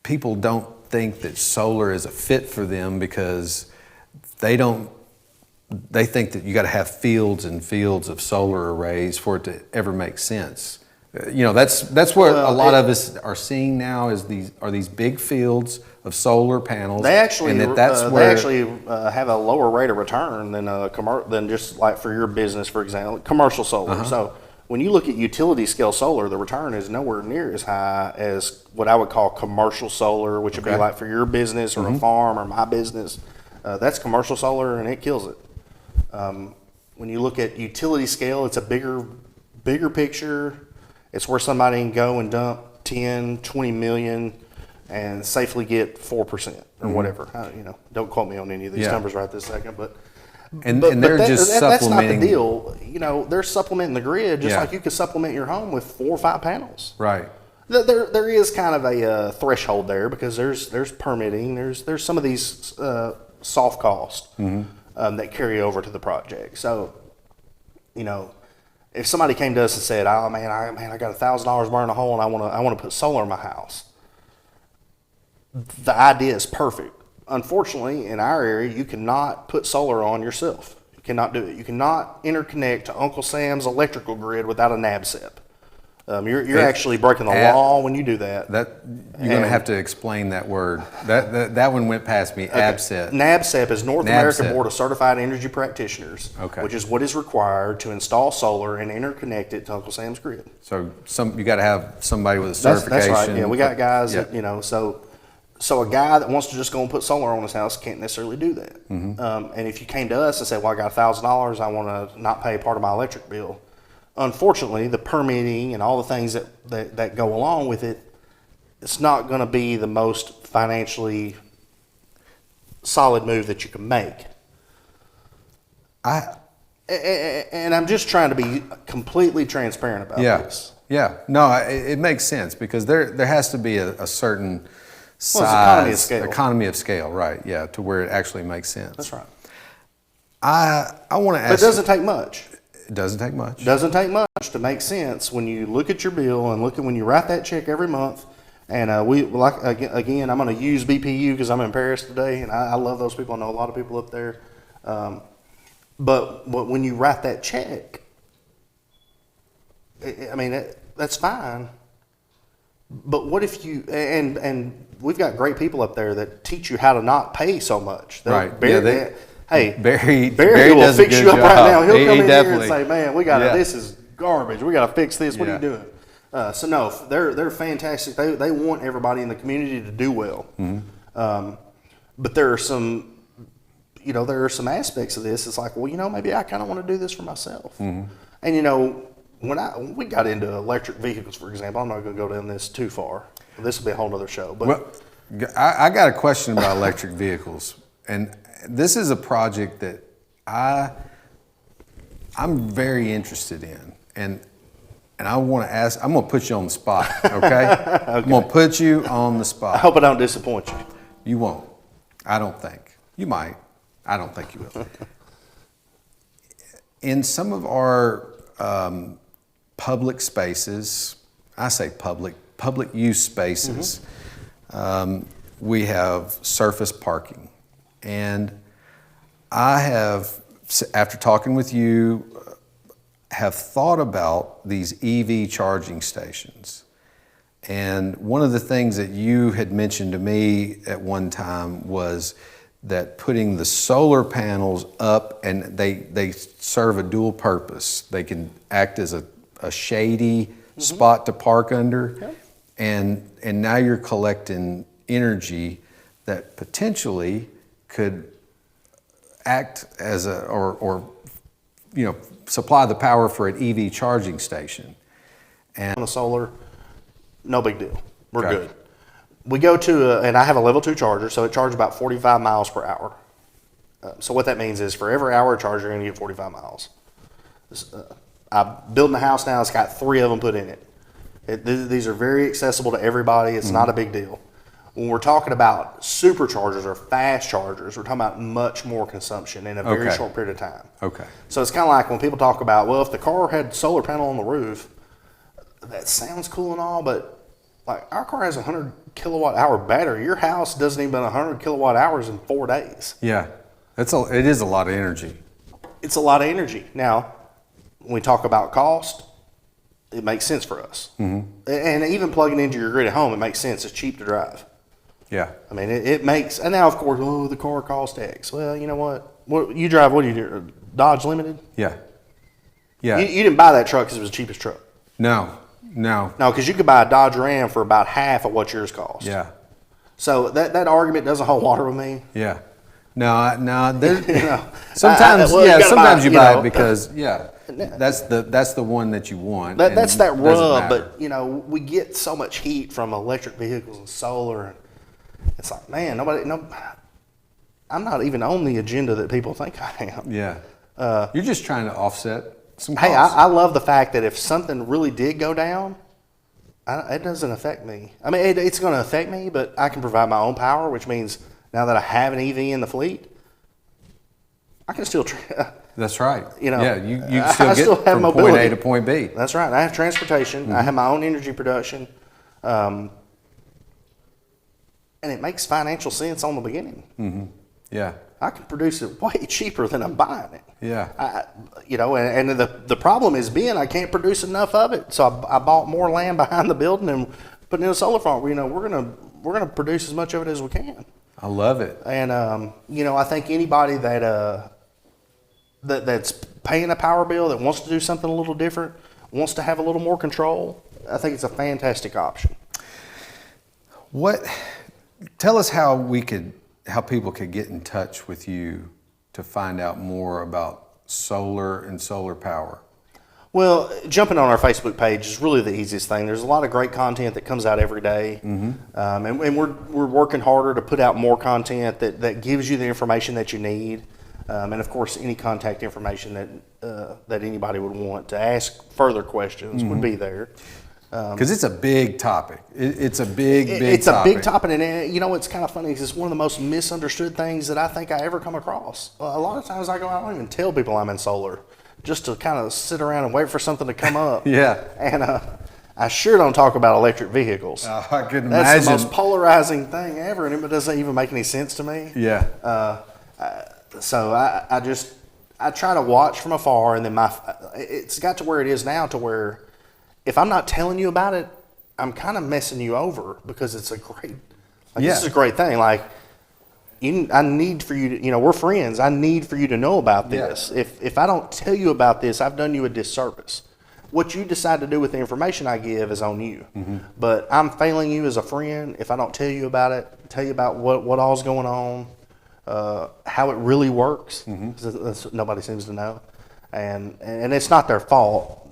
people don't think that solar is a fit for them because they think that you got to have fields and fields of solar arrays for it to ever make sense. That's what a lot of us are seeing now is these big fields of solar panels. They actually and have a lower rate of return than just like for your business, for example, commercial solar. So when you look at utility scale solar, the return is nowhere near as high as what I would call commercial solar, which would be like for your business or a farm or my business. That's commercial solar, and it kills it. When you look at utility scale, it's a bigger picture. It's where somebody can go and dump 10, 20 million and safely get 4% or whatever. Don't quote me on any of these numbers right this second, but they're just supplementing. That's not the deal. They're supplementing the grid just like you could supplement your home with 4 or 5 panels. Right. There is kind of a threshold there because there's permitting. There's some of these soft costs that carry over to the project. So, if somebody came to us and said, "Oh man, I got $1,000 burning a hole and I want to put solar in my house," the idea is perfect. Unfortunately, in our area, you cannot put solar on yourself. You cannot do it. You cannot interconnect to Uncle Sam's electrical grid without a NABCEP. You're actually breaking the law when you do that. You're going to have to explain that word. That one went past me. ABCEP. NABCEP is North American Board of Certified Energy Practitioners, which is what is required to install solar and interconnect it to Uncle Sam's grid. So you got to have somebody with a certification. That's right. Yeah, we got guys that So a guy that wants to just go and put solar on his house can't necessarily do that. And if you came to us and said, "Well, I got $1,000, I want to not pay part of my electric bill," unfortunately, the permitting and all the things that go along with it, it's not going to be the most financially solid move that you can make. And I'm just trying to be completely transparent about this. Yeah. No, it makes sense because there has to be a certain size, economy of scale, right? Yeah, to where it actually makes sense. That's right. I want to ask. But it doesn't take much. It doesn't take much. It doesn't take much to make sense when you look at your bill and look at when you write that check every month. And again, I'm going to use BPU because I'm in Paris today, and I love those people. I know a lot of people up there. But when you write that check, that's fine. But what if you and we've got great people up there that teach you how to not pay so much. Right. Barry will fix you up right now. He'll come in here and say, "Man, this is garbage. We got to fix this. What are you doing?" So no, they're fantastic. They want everybody in the community to do well. But there are some aspects of this. It's like, well, maybe I kind of want to do this for myself. And when we got into electric vehicles, for example, I'm not going to go down this too far. This will be a whole other show. But I got a question about electric vehicles, and this is a project that I'm very interested in, and I want to ask. I'm going to put you on the spot, okay? I'm going to put you on the spot. I hope I don't disappoint you. You won't. I don't think. You might. I don't think you will. In some of our public spaces, I say public use spaces, we have surface parking. And I have, after talking with you, have thought about these EV charging stations. And one of the things that you had mentioned to me at one time was that putting the solar panels up, and they serve a dual purpose. They can act as a shady spot to park under, and now you're collecting energy that potentially could act as supply the power for an EV charging station. And on the solar, no big deal. We're good. We go to and I have a level 2 charger, so it charges about 45 miles per hour. So what that means is for every hour charge, you're going to get 45 miles. I'm building a house now. It's got 3 of them put in it. These are very accessible to everybody. It's not a big deal. When we're talking about superchargers or fast chargers, we're talking about much more consumption in a very short period of time. Okay. So it's kind of like when people talk about, well, if the car had solar panel on the roof, that sounds cool and all, but like our car has a 100 kilowatt hour battery. Your house doesn't even 100 kilowatt hours in 4 days. Yeah, it is a lot of energy. It's a lot of energy. Now, when we talk about cost, it makes sense for us. And even plugging into your grid at home, it makes sense. It's cheap to drive. Yeah. I mean, it makes, and now of course, the car costs X. Well, you know what you drive, what do you do? Dodge Limited? Yeah. Yeah. You didn't buy that truck because it was the cheapest truck. No. No, because you could buy a Dodge Ram for about half of what yours cost. Yeah. So that argument doesn't hold water with me. Yeah. No, there's, You know, sometimes, sometimes you buy it because, that's the one that you want. That's that and it doesn't rub, matter. but we get so much heat from electric vehicles and solar. And it's like, man, I'm not even on the agenda that people think I am. Yeah. You're just trying to offset some costs. Hey, I love the fact that if something really did go down, it doesn't affect me. I mean, it's going to affect me, but I can provide my own power, which means now that I have an EV in the fleet, I can still. That's right. Yeah, you can still get have from mobility. point A to point B. That's right. I have transportation. I have my own energy production. And it makes financial sense on the beginning. Yeah. I can produce it way cheaper than I'm buying it. Yeah. And the problem is I can't produce enough of it. So I bought more land behind the building and put in a solar farm. We're gonna produce as much of it as we can. I love it. And I think anybody that's paying a power bill that wants to do something a little different, wants to have a little more control, I think it's a fantastic option. Tell us how people could get in touch with you to find out more about solar and solar power. Well, jumping on our Facebook page is really the easiest thing. There's a lot of great content that comes out every day. And we're working harder to put out more content that gives you the information that you need. And of course, any contact information that anybody would want to ask further questions would be there. Because it's a big topic. It's a big topic. It's a big topic, and it's kind of funny because it's one of the most misunderstood things that I think I ever come across. A lot of times I don't even tell people I'm in solar, just to kind of sit around and wait for something to come up. Yeah. And I sure don't talk about electric vehicles. I couldn't imagine. That's the most polarizing thing ever, and it doesn't even make any sense to me. Yeah. So I try to watch from afar, and then it's got to where it is now to where if I'm not telling you about it, I'm kind of messing you over because it's a great, this is a great thing. Like, I need for you to, we're friends. I need for you to know about this. Yeah. If I don't tell you about this, I've done you a disservice. What you decide to do with the information I give is on you. But I'm failing you as a friend if I don't tell you about it, tell you about what all's going on, how it really works. That's nobody seems to know. And it's not their fault.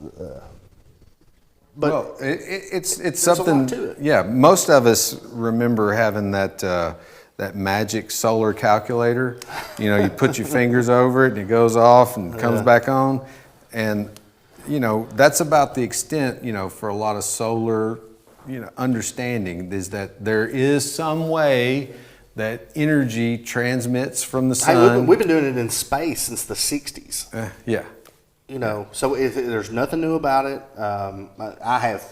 But it's something. To it. Yeah, most of us remember having that magic solar calculator. You put your fingers over it and it goes off and comes back on, and that's about the extent for a lot of solar understanding is that there is some way that energy transmits from the sun. Hey, we've been doing it in space since the 60s. Yeah. So there's nothing new about it. I have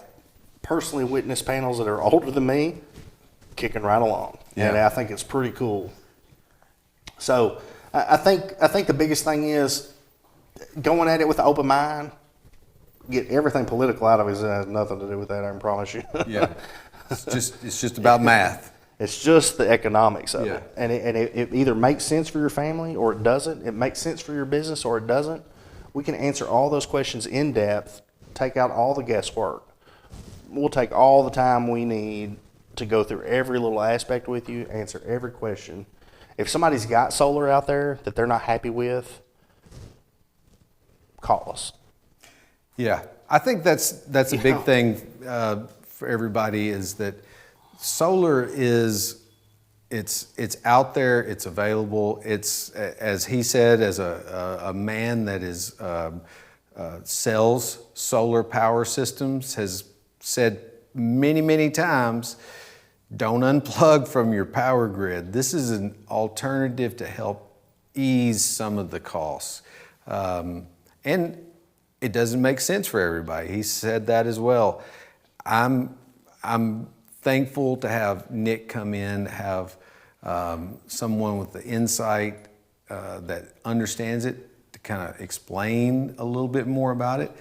personally witnessed panels that are older than me kicking right along, and I think it's pretty cool. So I think the biggest thing is going at it with an open mind. Get everything political out of it. It has nothing to do with that, I can promise you. Yeah, it's just about math. It's just the economics of it, and it either makes sense for your family or it doesn't. It makes sense for your business or it doesn't. We can answer all those questions in depth, take out all the guesswork. We'll take all the time we need to go through every little aspect with you, answer every question. If somebody's got solar out there that they're not happy with, call us. Yeah, I think that's a big thing for everybody is that solar is it's out there. It's available. It's, as he said, as a man that is sells solar power systems, has said many times, don't unplug from your power grid. This is an alternative to help ease some of the costs. And it doesn't make sense for everybody. He said that as well. I'm thankful to have Nick come in, have someone with the insight that understands it to kind of explain a little bit more about it.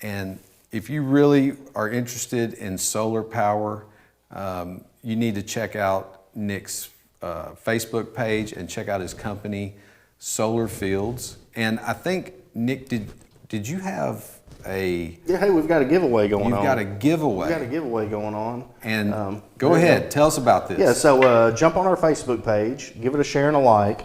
And if you really are interested in solar power, you need to check out Nick's Facebook page and check out his company, Solar Fields. And I think, Nick, did you have a... Yeah, hey, we've got a giveaway going on. You've got a giveaway. We've got a giveaway going on. And go ahead, tell us about this. Yeah, so jump on our Facebook page, give it a share and a like.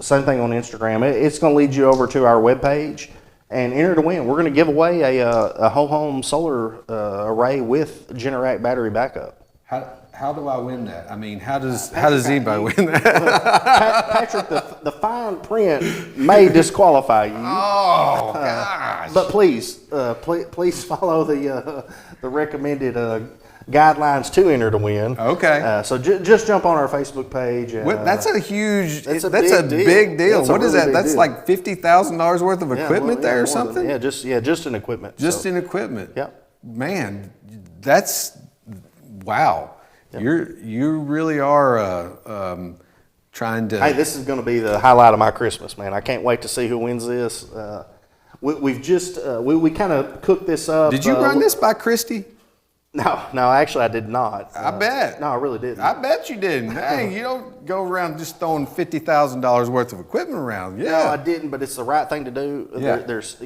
Same thing on Instagram. It's going to lead you over to our webpage and enter to win. We're going to give away a whole home solar array with Generac battery backup. How do I win that? I mean, how does anybody win that? Patrick, the fine print may disqualify you. Oh gosh! But please follow the recommended guidelines to enter to win. Okay. So just jump on our Facebook page. That's a huge. That's a big big deal. That's what is that? That's deal. like $50,000 worth of equipment there or something. Just in equipment. Just in equipment. Yep. Man, that's wow. Yep. You really are trying to. Hey, this is going to be the highlight of my Christmas, man. I can't wait to see who wins this. We've just we kind of cooked this up. Did you run this by Christy? No, actually I did not. I bet. No, I really didn't. I bet you didn't. Hey, you don't go around just throwing $50,000 worth of equipment around. Yeah. No, I didn't, but it's the right thing to do. Yeah. There's,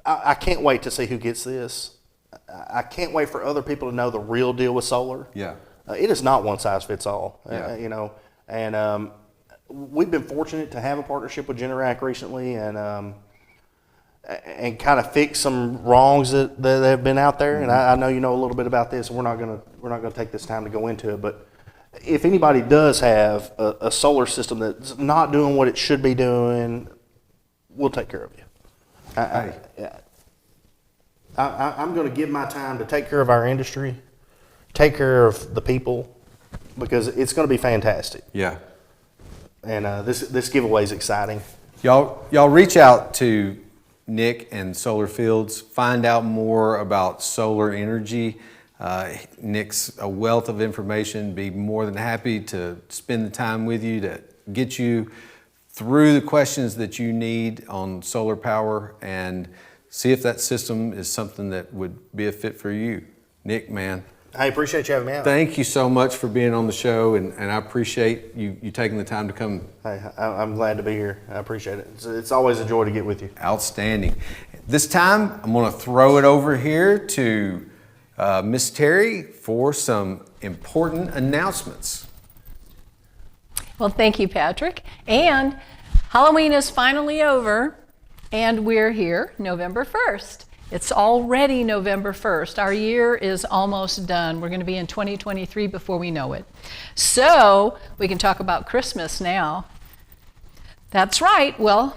I can't wait to see who gets this. I can't wait for other people to know the real deal with solar. Yeah. It is not one size fits all. Yeah. And we've been fortunate to have a partnership with Generac recently, and kind of fix some wrongs that have been out there. And I know you know a little bit about this, and we're not gonna take this time to go into it. But if anybody does have a solar system that's not doing what it should be doing, we'll take care of you. I'm going to give my time to take care of our industry, take care of the people, because it's going to be fantastic. Yeah. And this giveaway is exciting. Y'all reach out to Nick and Solar Fields, find out more about solar energy. Nick's a wealth of information. Be more than happy to spend the time with you to get you through the questions that you need on solar power and see if that system is something that would be a fit for you. Nick, man. I appreciate you having me out. Thank you so much for being on the show, and I appreciate you taking the time to come. Hey, I'm glad to be here. I appreciate it. It's always a joy to get with you. Outstanding. This time, I'm going to throw it over here to Miss Terry for some important announcements. Well, thank you, Patrick. And Halloween is finally over, and we're here November 1st. It's already November 1st. Our year is almost done. We're going to be in 2023 before we know it. So we can talk about Christmas now. That's right. Well,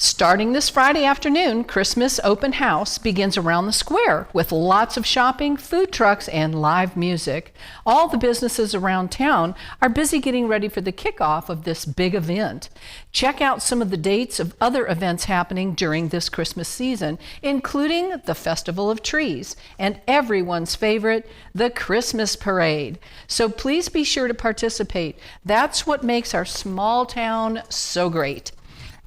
starting this Friday afternoon, Christmas open house begins around the square with lots of shopping, food trucks, and live music. All the businesses around town are busy getting ready for the kickoff of this big event. Check out some of the dates of other events happening during this Christmas season, including the Festival of Trees and everyone's favorite, the Christmas Parade. So please be sure to participate. That's what makes our small town so great.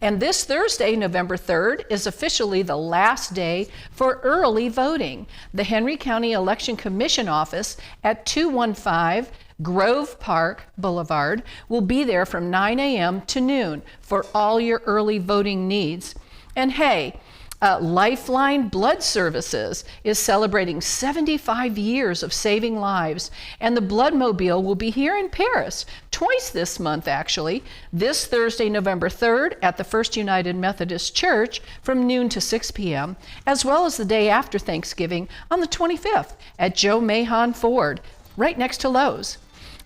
And this Thursday, November 3rd, is officially the last day for early voting. The Henry County Election Commission office at 215 Grove Park Boulevard will be there from 9 a.m. to noon for all your early voting needs. And hey, Lifeline Blood Services is celebrating 75 years of saving lives, and the Bloodmobile will be here in Paris twice this month, actually. This Thursday, November 3rd, at the First United Methodist Church from noon to 6 p.m., as well as the day after Thanksgiving on the 25th at Joe Mahon Ford. right next to Lowe's.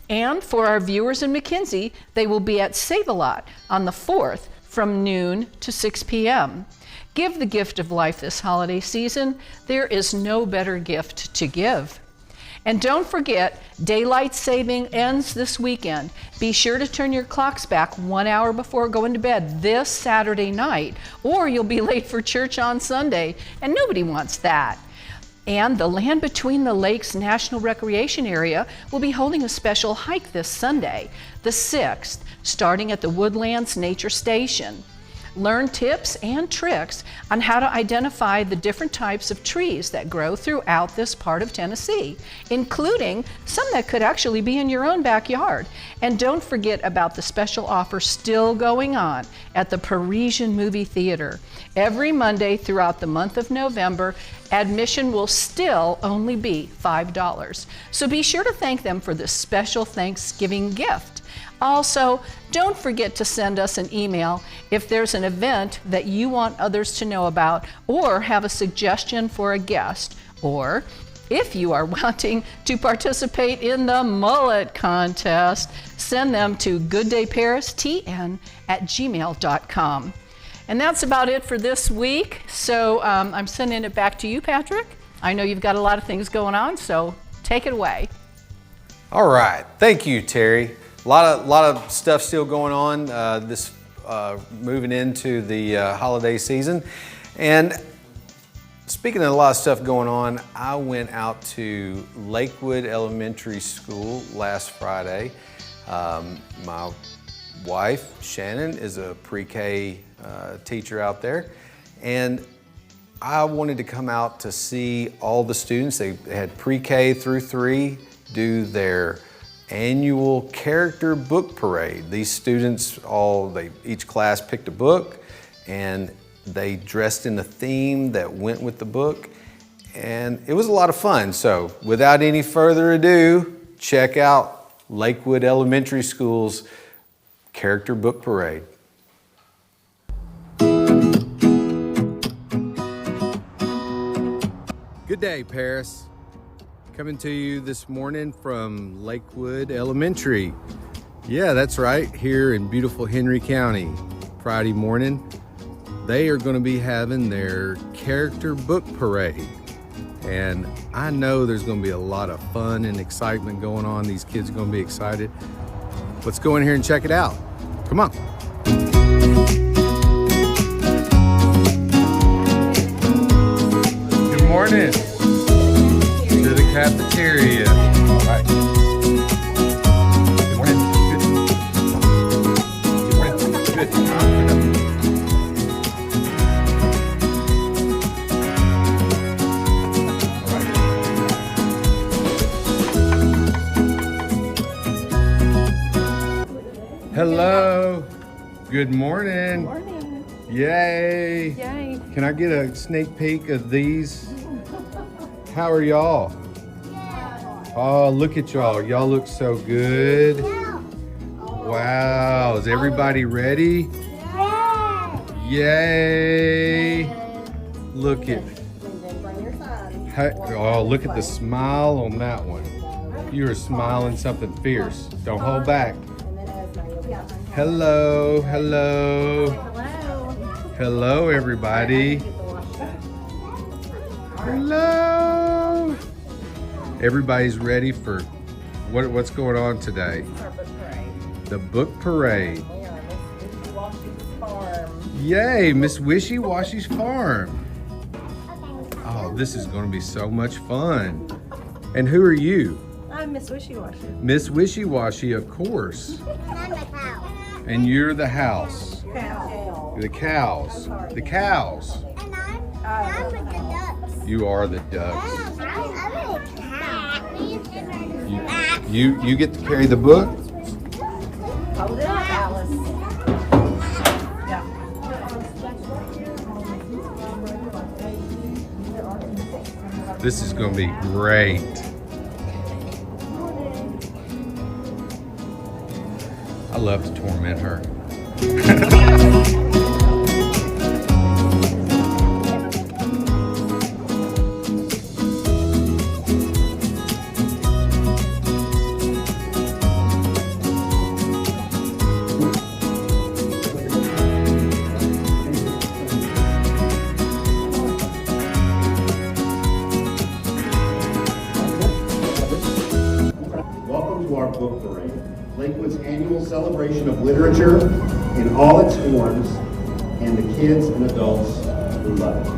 And for our viewers in McKinsey, they will be at Save-A-Lot on the 4th from noon to 6 p.m. Give the gift of life this holiday season. There is no better gift to give. And don't forget, daylight saving ends this weekend. Be sure to turn your clocks back 1 hour before going to bed this Saturday night, or you'll be late for church on Sunday, and nobody wants that. And the Land Between the Lakes National Recreation Area will be holding a special hike this Sunday, the 6th, starting at the Woodlands Nature Station. Learn tips and tricks on how to identify the different types of trees that grow throughout this part of Tennessee, including some that could actually be in your own backyard. And don't forget about the special offer still going on at the Parisian Movie Theater. Every Monday throughout the month of November, admission will still only be $5. So be sure to thank them for this special Thanksgiving gift. Also, don't forget to send us an email if there's an event that you want others to know about or have a suggestion for a guest, or if you are wanting to participate in the mullet contest, send them to gooddayparistn@gmail.com. And that's about it for this week. So I'm sending it back to you, Patrick. I know you've got a lot of things going on, so take it away. All right, thank you, Terry. A lot of stuff still going on moving into the holiday season. And speaking of a lot of stuff going on, I went out to Lakewood Elementary School last Friday. My wife, Shannon, is a pre-K teacher out there. And I wanted to come out to see all the students. They had pre-K through 3 do their annual character book parade. These students each class picked a book and they dressed in the theme that went with the book, and it was a lot of fun. So without any further ado, check out Lakewood Elementary School's character book parade. Good day, Paris. Coming to you this morning from Lakewood Elementary. Yeah, that's right, here in beautiful Henry County. Friday morning, they are going to be having their character book parade. And I know there's going to be a lot of fun and excitement going on. These kids are going to be excited. Let's go in here and check it out. Come on. Good morning. To the cafeteria. All right. Good morning. Good. Good morning. Good. All right. Hello. Good morning. Good morning. Yay. Yay. Can I get a sneak peek of these? How are y'all? Oh, look at y'all. Y'all look so good. Wow. Is everybody ready? Yay. Look at look at the smile on that one. You are smiling something fierce. Don't hold back. Hello, hello. Hello, everybody. Hello. Everybody's ready for what's going on today? The book parade. Yay, Miss Wishy Washy's farm. Oh, this is going to be so much fun. And who are you? I'm Miss Wishy Washy. Miss Wishy Washy, of course. I'm the cow. And you're the house. Cow. The cows. The cows. And I'm the ducks. You are the ducks. I'm a cow. You get to carry the book? Hold it up, Alice. This is going to be great. I love to torment her. celebration of literature in all its forms and the kids and adults who love it.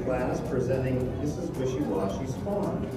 class presenting Mrs. Wishy-Washy's Farm.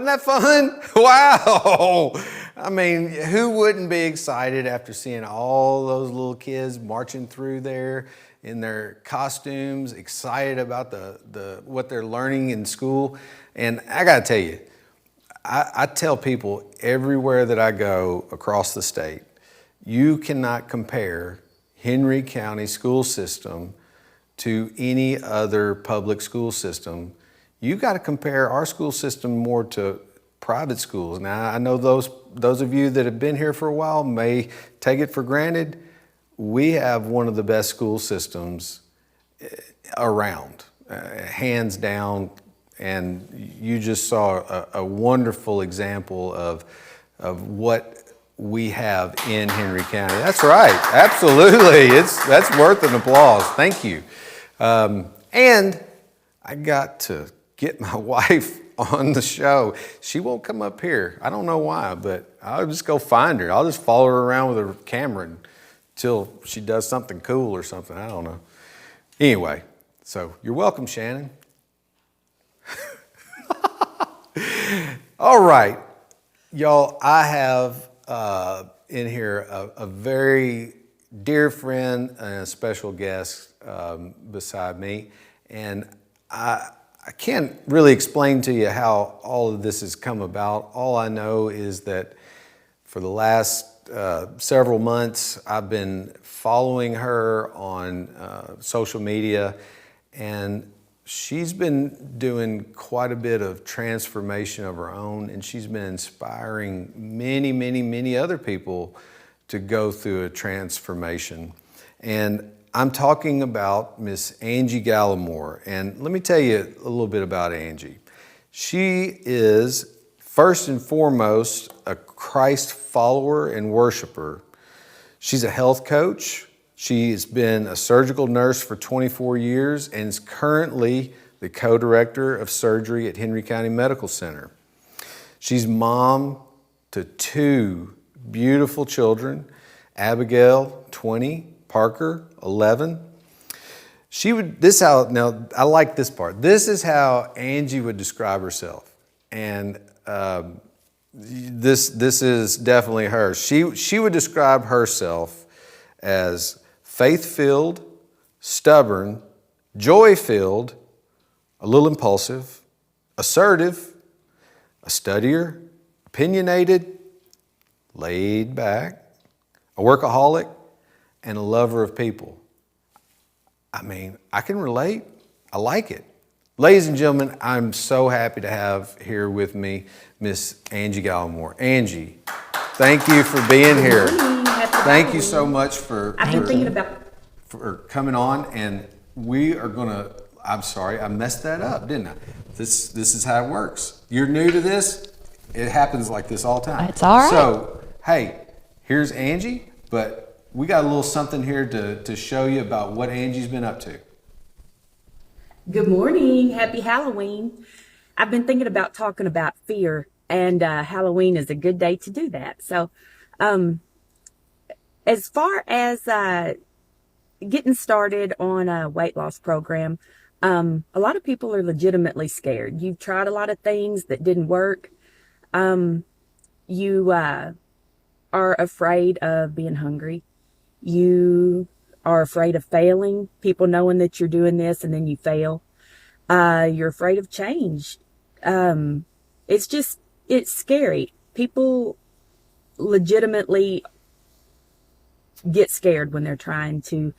Wasn't that fun? Wow. I mean, who wouldn't be excited after seeing all those little kids marching through there in their costumes, excited about the what they're learning in school? And I got to tell you, I tell people everywhere that I go across the state, you cannot compare Henry County school system to any other public school system. You got to compare our school system more to private schools. Now, I know those of you that have been here for a while may take it for granted. We have one of the best school systems around, hands down. And you just saw a wonderful example of what we have in Henry County. That's right, absolutely. That's worth an applause. Thank you. And I got to get my wife on the show. She won't come up here. I don't know why, but I'll just go find her. I'll just follow her around with her camera until she does something cool or something. I don't know. Anyway, so you're welcome, Shannon. All right, y'all, I have in here a very dear friend and a special guest beside me. And I can't really explain to you how all of this has come about. All I know is that for the last several months, I've been following her on social media, and she's been doing quite a bit of transformation of her own, and she's been inspiring many, many, many other people to go through a transformation. And I'm talking about Miss Angie Gallimore. And let me tell you a little bit about Angie. She is first and foremost a Christ follower and worshiper. She's a health coach. She's been a surgical nurse for 24 years and is currently the co-director of surgery at Henry County Medical Center. She's mom to 2 beautiful children, Abigail, 20, Parker, 11. Now I like this part. This is how Angie would describe herself. And this is definitely her. She would describe herself as faith-filled, stubborn, joy-filled, a little impulsive, assertive, a studier, opinionated, laid back, a workaholic, and a lover of people. I mean, I can relate. I like it. Ladies and gentlemen, I'm so happy to have here with me Miss Angie Gallimore. Angie, thank you for being here. Thank you so much for coming on, and we are gonna, I'm sorry, I messed that up, didn't I? This is how it works. You're new to this, it happens like this all the time. It's all right. So, hey, here's Angie, but we got a little something here to show you about what Angie's been up to. Good morning. Happy Halloween. I've been thinking about talking about fear, and Halloween is a good day to do that. So, as far as getting started on a weight loss program, a lot of people are legitimately scared. You've tried a lot of things that didn't work. You are afraid of being hungry. You are afraid of failing, people knowing that you're doing this and then you fail. You're afraid of change. It's scary. People legitimately get scared when they're trying to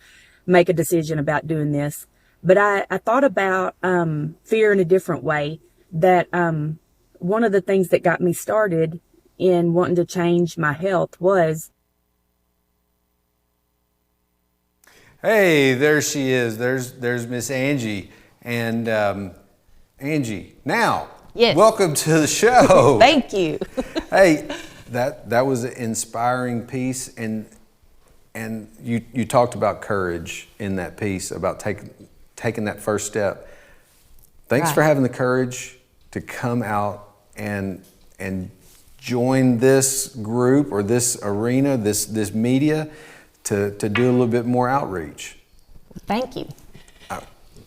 make a decision about doing this. But I thought about fear in a different way, that one of the things that got me started in wanting to change my health was... Hey, there she is. There's Miss Angie. And Angie, now, yes. Welcome to the show. Thank you. Hey, that was an inspiring piece, and you talked about courage in that piece, about taking that first step. Thanks Right. for having the courage to come out and join this group or this arena, this media, to do a little bit more outreach. Thank you.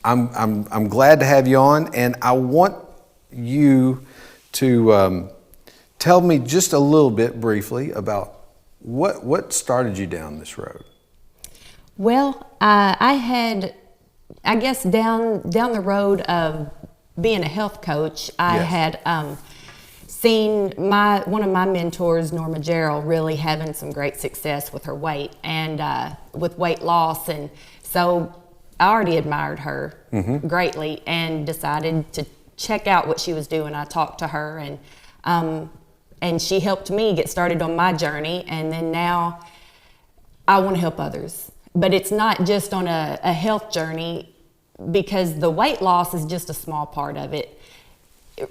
I'm glad to have you on, and I want you to tell me just a little bit briefly about what started you down this road. Well, I had, I guess, down the road of being a health coach, I Yes. had seen one of my mentors, Norma Gerald, really having some great success with her weight and with weight loss, and so I already admired her greatly and decided to check out what she was doing. I talked to her, and she helped me get started on my journey, and then now I want to help others. But it's not just on a health journey, because the weight loss is just a small part of it.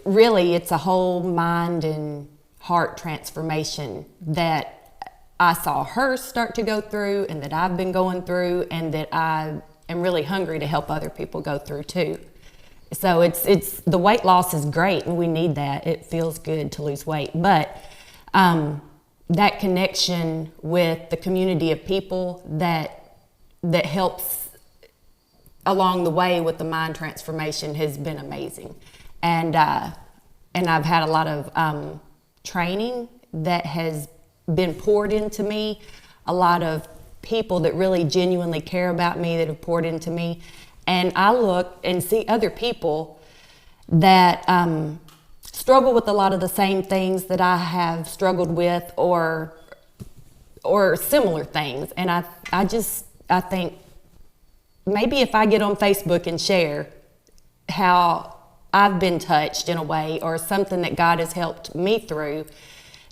Really, it's a whole mind and heart transformation that I saw her start to go through, and that I've been going through, and that I am really hungry to help other people go through too. So it's the weight loss is great, and we need that. It feels good to lose weight, but that connection with the community of people that helps along the way with the mind transformation has been amazing. And I've had a lot of training that has been poured into me, a lot of people that really genuinely care about me that have poured into me. And I look and see other people that struggle with a lot of the same things that I have struggled with, or similar things. And I think maybe if I get on Facebook and share how I've been touched in a way, or something that God has helped me through,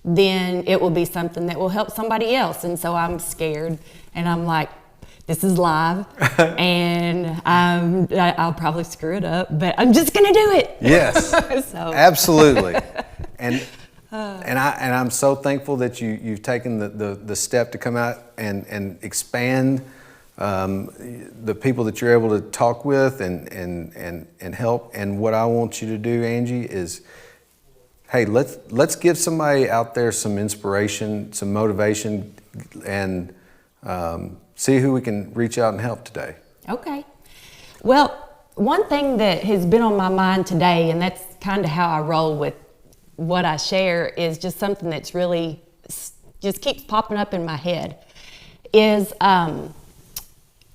then it will be something that will help somebody else. And so I'm scared, and I'm like, this is live, and I'll probably screw it up, but I'm just gonna do it. Yes, So. absolutely. And I'm so thankful that you've taken the step to come out and expand the people that you're able to talk with and help. And what I want you to do, Angie, is, hey, let's give somebody out there some inspiration, some motivation, and see who we can reach out and help today. Okay. Well, one thing that has been on my mind today, and that's kind of how I roll with what I share, is just something that's really just keeps popping up in my head, is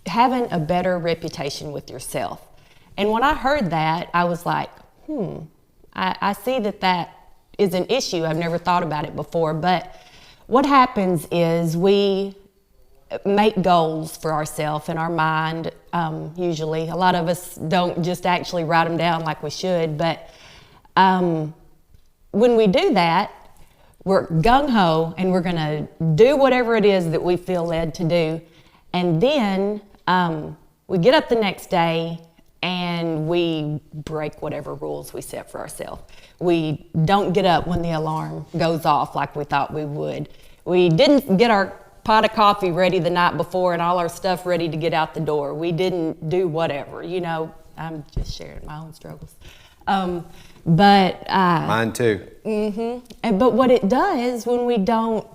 having a better reputation with yourself. And when I heard that, I was like, I see that is an issue. I've never thought about it before. But what happens is we make goals for ourselves in our mind, usually. A lot of us don't just actually write them down like we should, but when we do that, we're gung-ho, and we're gonna do whatever it is that we feel led to do. And then we get up the next day and we break whatever rules we set for ourselves. We don't get up when the alarm goes off like we thought we would. We didn't get our pot of coffee ready the night before and all our stuff ready to get out the door. We didn't do whatever, I'm just sharing my own struggles. Mine too. But what it does when we don't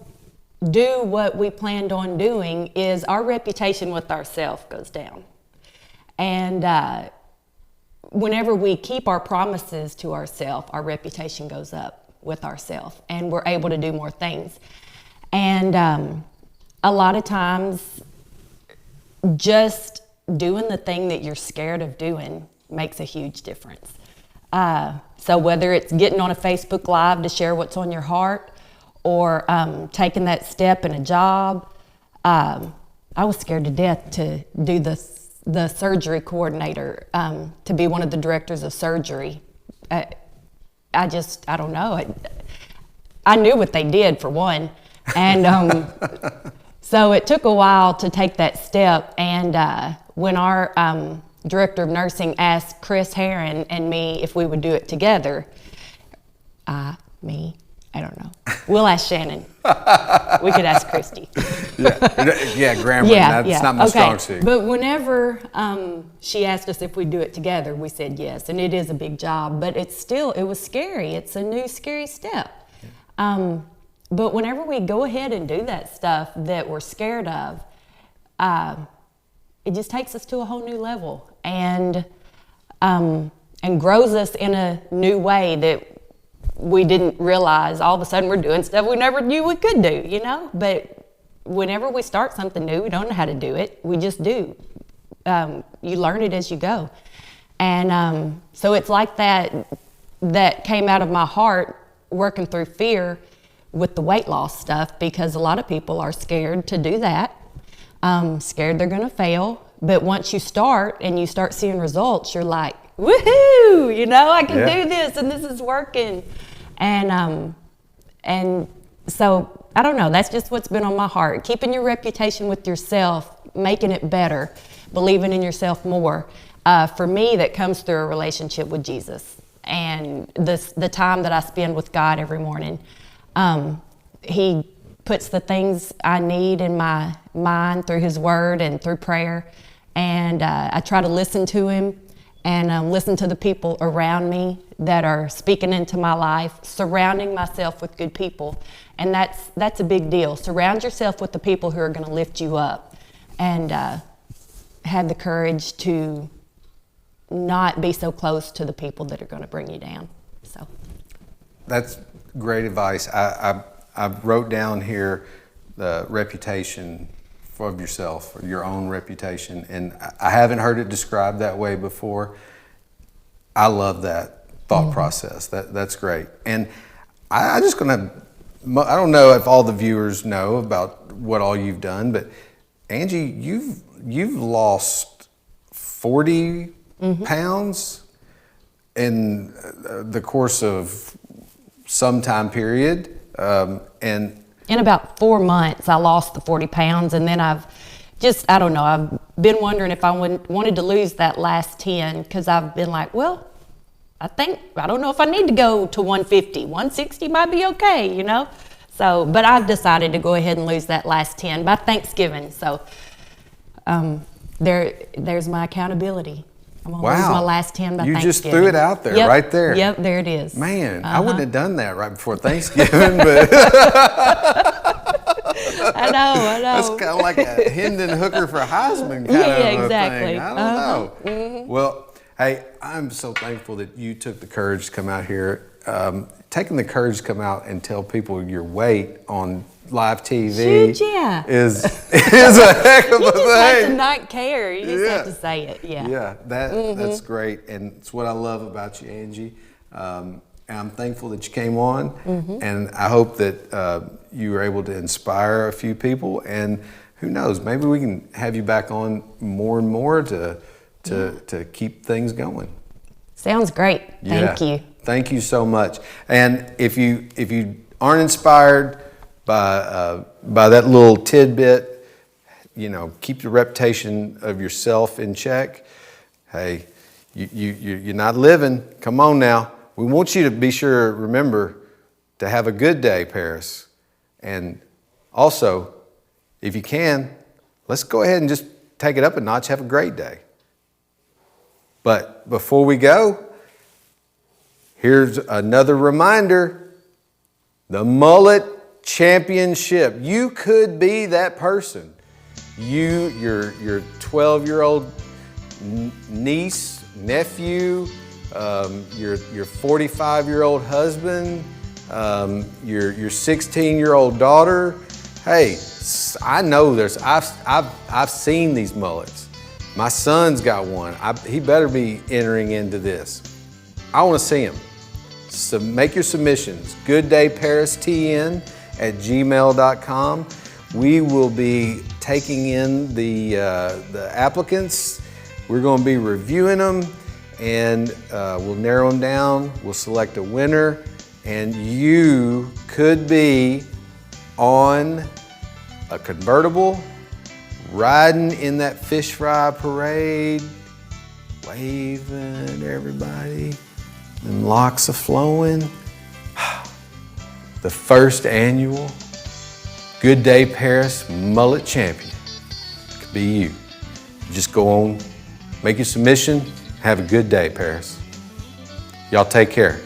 do what we planned on doing is our reputation with ourselves goes down. And whenever we keep our promises to ourselves, our reputation goes up with ourselves, and we're able to do more things. And a lot of times, just doing the thing that you're scared of doing makes a huge difference. So whether it's getting on a Facebook Live to share what's on your heart, or taking that step in a job. I was scared to death to do the surgery coordinator, to be one of the directors of surgery. I don't know. I knew what they did, for one. And so it took a while to take that step. And when our director of nursing asked Chris Herron and me if we would do it together, I don't know. We'll ask Shannon. We could ask Christy. Yeah, grammar. That's not my strong suit. But whenever she asked us if we'd do it together, we said yes. And it is a big job, but it was scary. It's a new scary step. But whenever we go ahead and do that stuff that we're scared of, it just takes us to a whole new level and grows us in a new way that we didn't realize all of a sudden we're doing stuff we never knew we could do, you know? But whenever we start something new, we don't know how to do it. We just do. You learn it as you go. And so it's like that came out of my heart working through fear with the weight loss stuff, because a lot of people are scared to do that, scared they're going to fail. But once you start and you start seeing results, you're like, woohoo, you know, I can do this and this is working. And so, I don't know, that's just what's been on my heart. Keeping your reputation with yourself, making it better, believing in yourself more. For me, that comes through a relationship with Jesus and the time that I spend with God every morning. He puts the things I need in my mind through His Word and through prayer. And I try to listen to Him and listen to the people around me that are speaking into my life, surrounding myself with good people. And that's a big deal. Surround yourself with the people who are going to lift you up, and have the courage to not be so close to the people that are going to bring you down. So That's great advice. I wrote down here the reputation of yourself, or your own reputation, and I haven't heard it described that way before. I love that thought process. That's great. And I don't know if all the viewers know about what all you've done, but Angie, you've lost 40 pounds in the course of some time period, and in about 4 months, I lost the 40 pounds, and then I've been wondering if I wanted to lose that last 10, because I've been like, well, I don't know if I need to go to 150. 160 might be okay, you know? So, but I've decided to go ahead and lose that last 10 by Thanksgiving. So there's my accountability. I'm going to lose my last 10 by Thanksgiving. You just threw it out there, right there. Yep, there it is. Man, I wouldn't have done that right before Thanksgiving, but I know. That's kind of like a Hendon Hooker for Heisman kind of exactly. a thing. I don't know. Well, hey, I'm so thankful that you took the courage to come out here. Taking the courage to come out and tell people your weight on live TV is a heck of a thing. You just have to not care. You just have to say it. Yeah, that's great, and it's what I love about you, Angie. And I'm thankful that you came on, and I hope that you were able to inspire a few people. And who knows, maybe we can have you back on more and more to keep things going. Sounds great. Thank you. Thank you so much. And if you aren't inspired by that little tidbit, you know, keep your reputation of yourself in check. Hey, you're not living. Come on now. We want you to be sure, remember, to have a good day, Paris. And also, if you can, let's go ahead and just take it up a notch. Have a great day. But before we go, here's another reminder. The Mullet Championship. You could be that person. Your 12-year-old niece, nephew, your 45-year-old husband, your 16-year-old daughter. Hey, I know I've seen these mullets. My son's got one. He better be entering into this. I want to see him. So make your submissions. gooddayparistn@gmail.com. We will be taking in the applicants. We're going to be reviewing them, and we'll narrow them down. We'll select a winner, and you could be on a convertible, riding in that fish fry parade, waving everybody, and locks are flowing. The first annual Good Day Paris Mullet Champion could be you. Just go on, make your submission, have a good day, Paris. Y'all take care.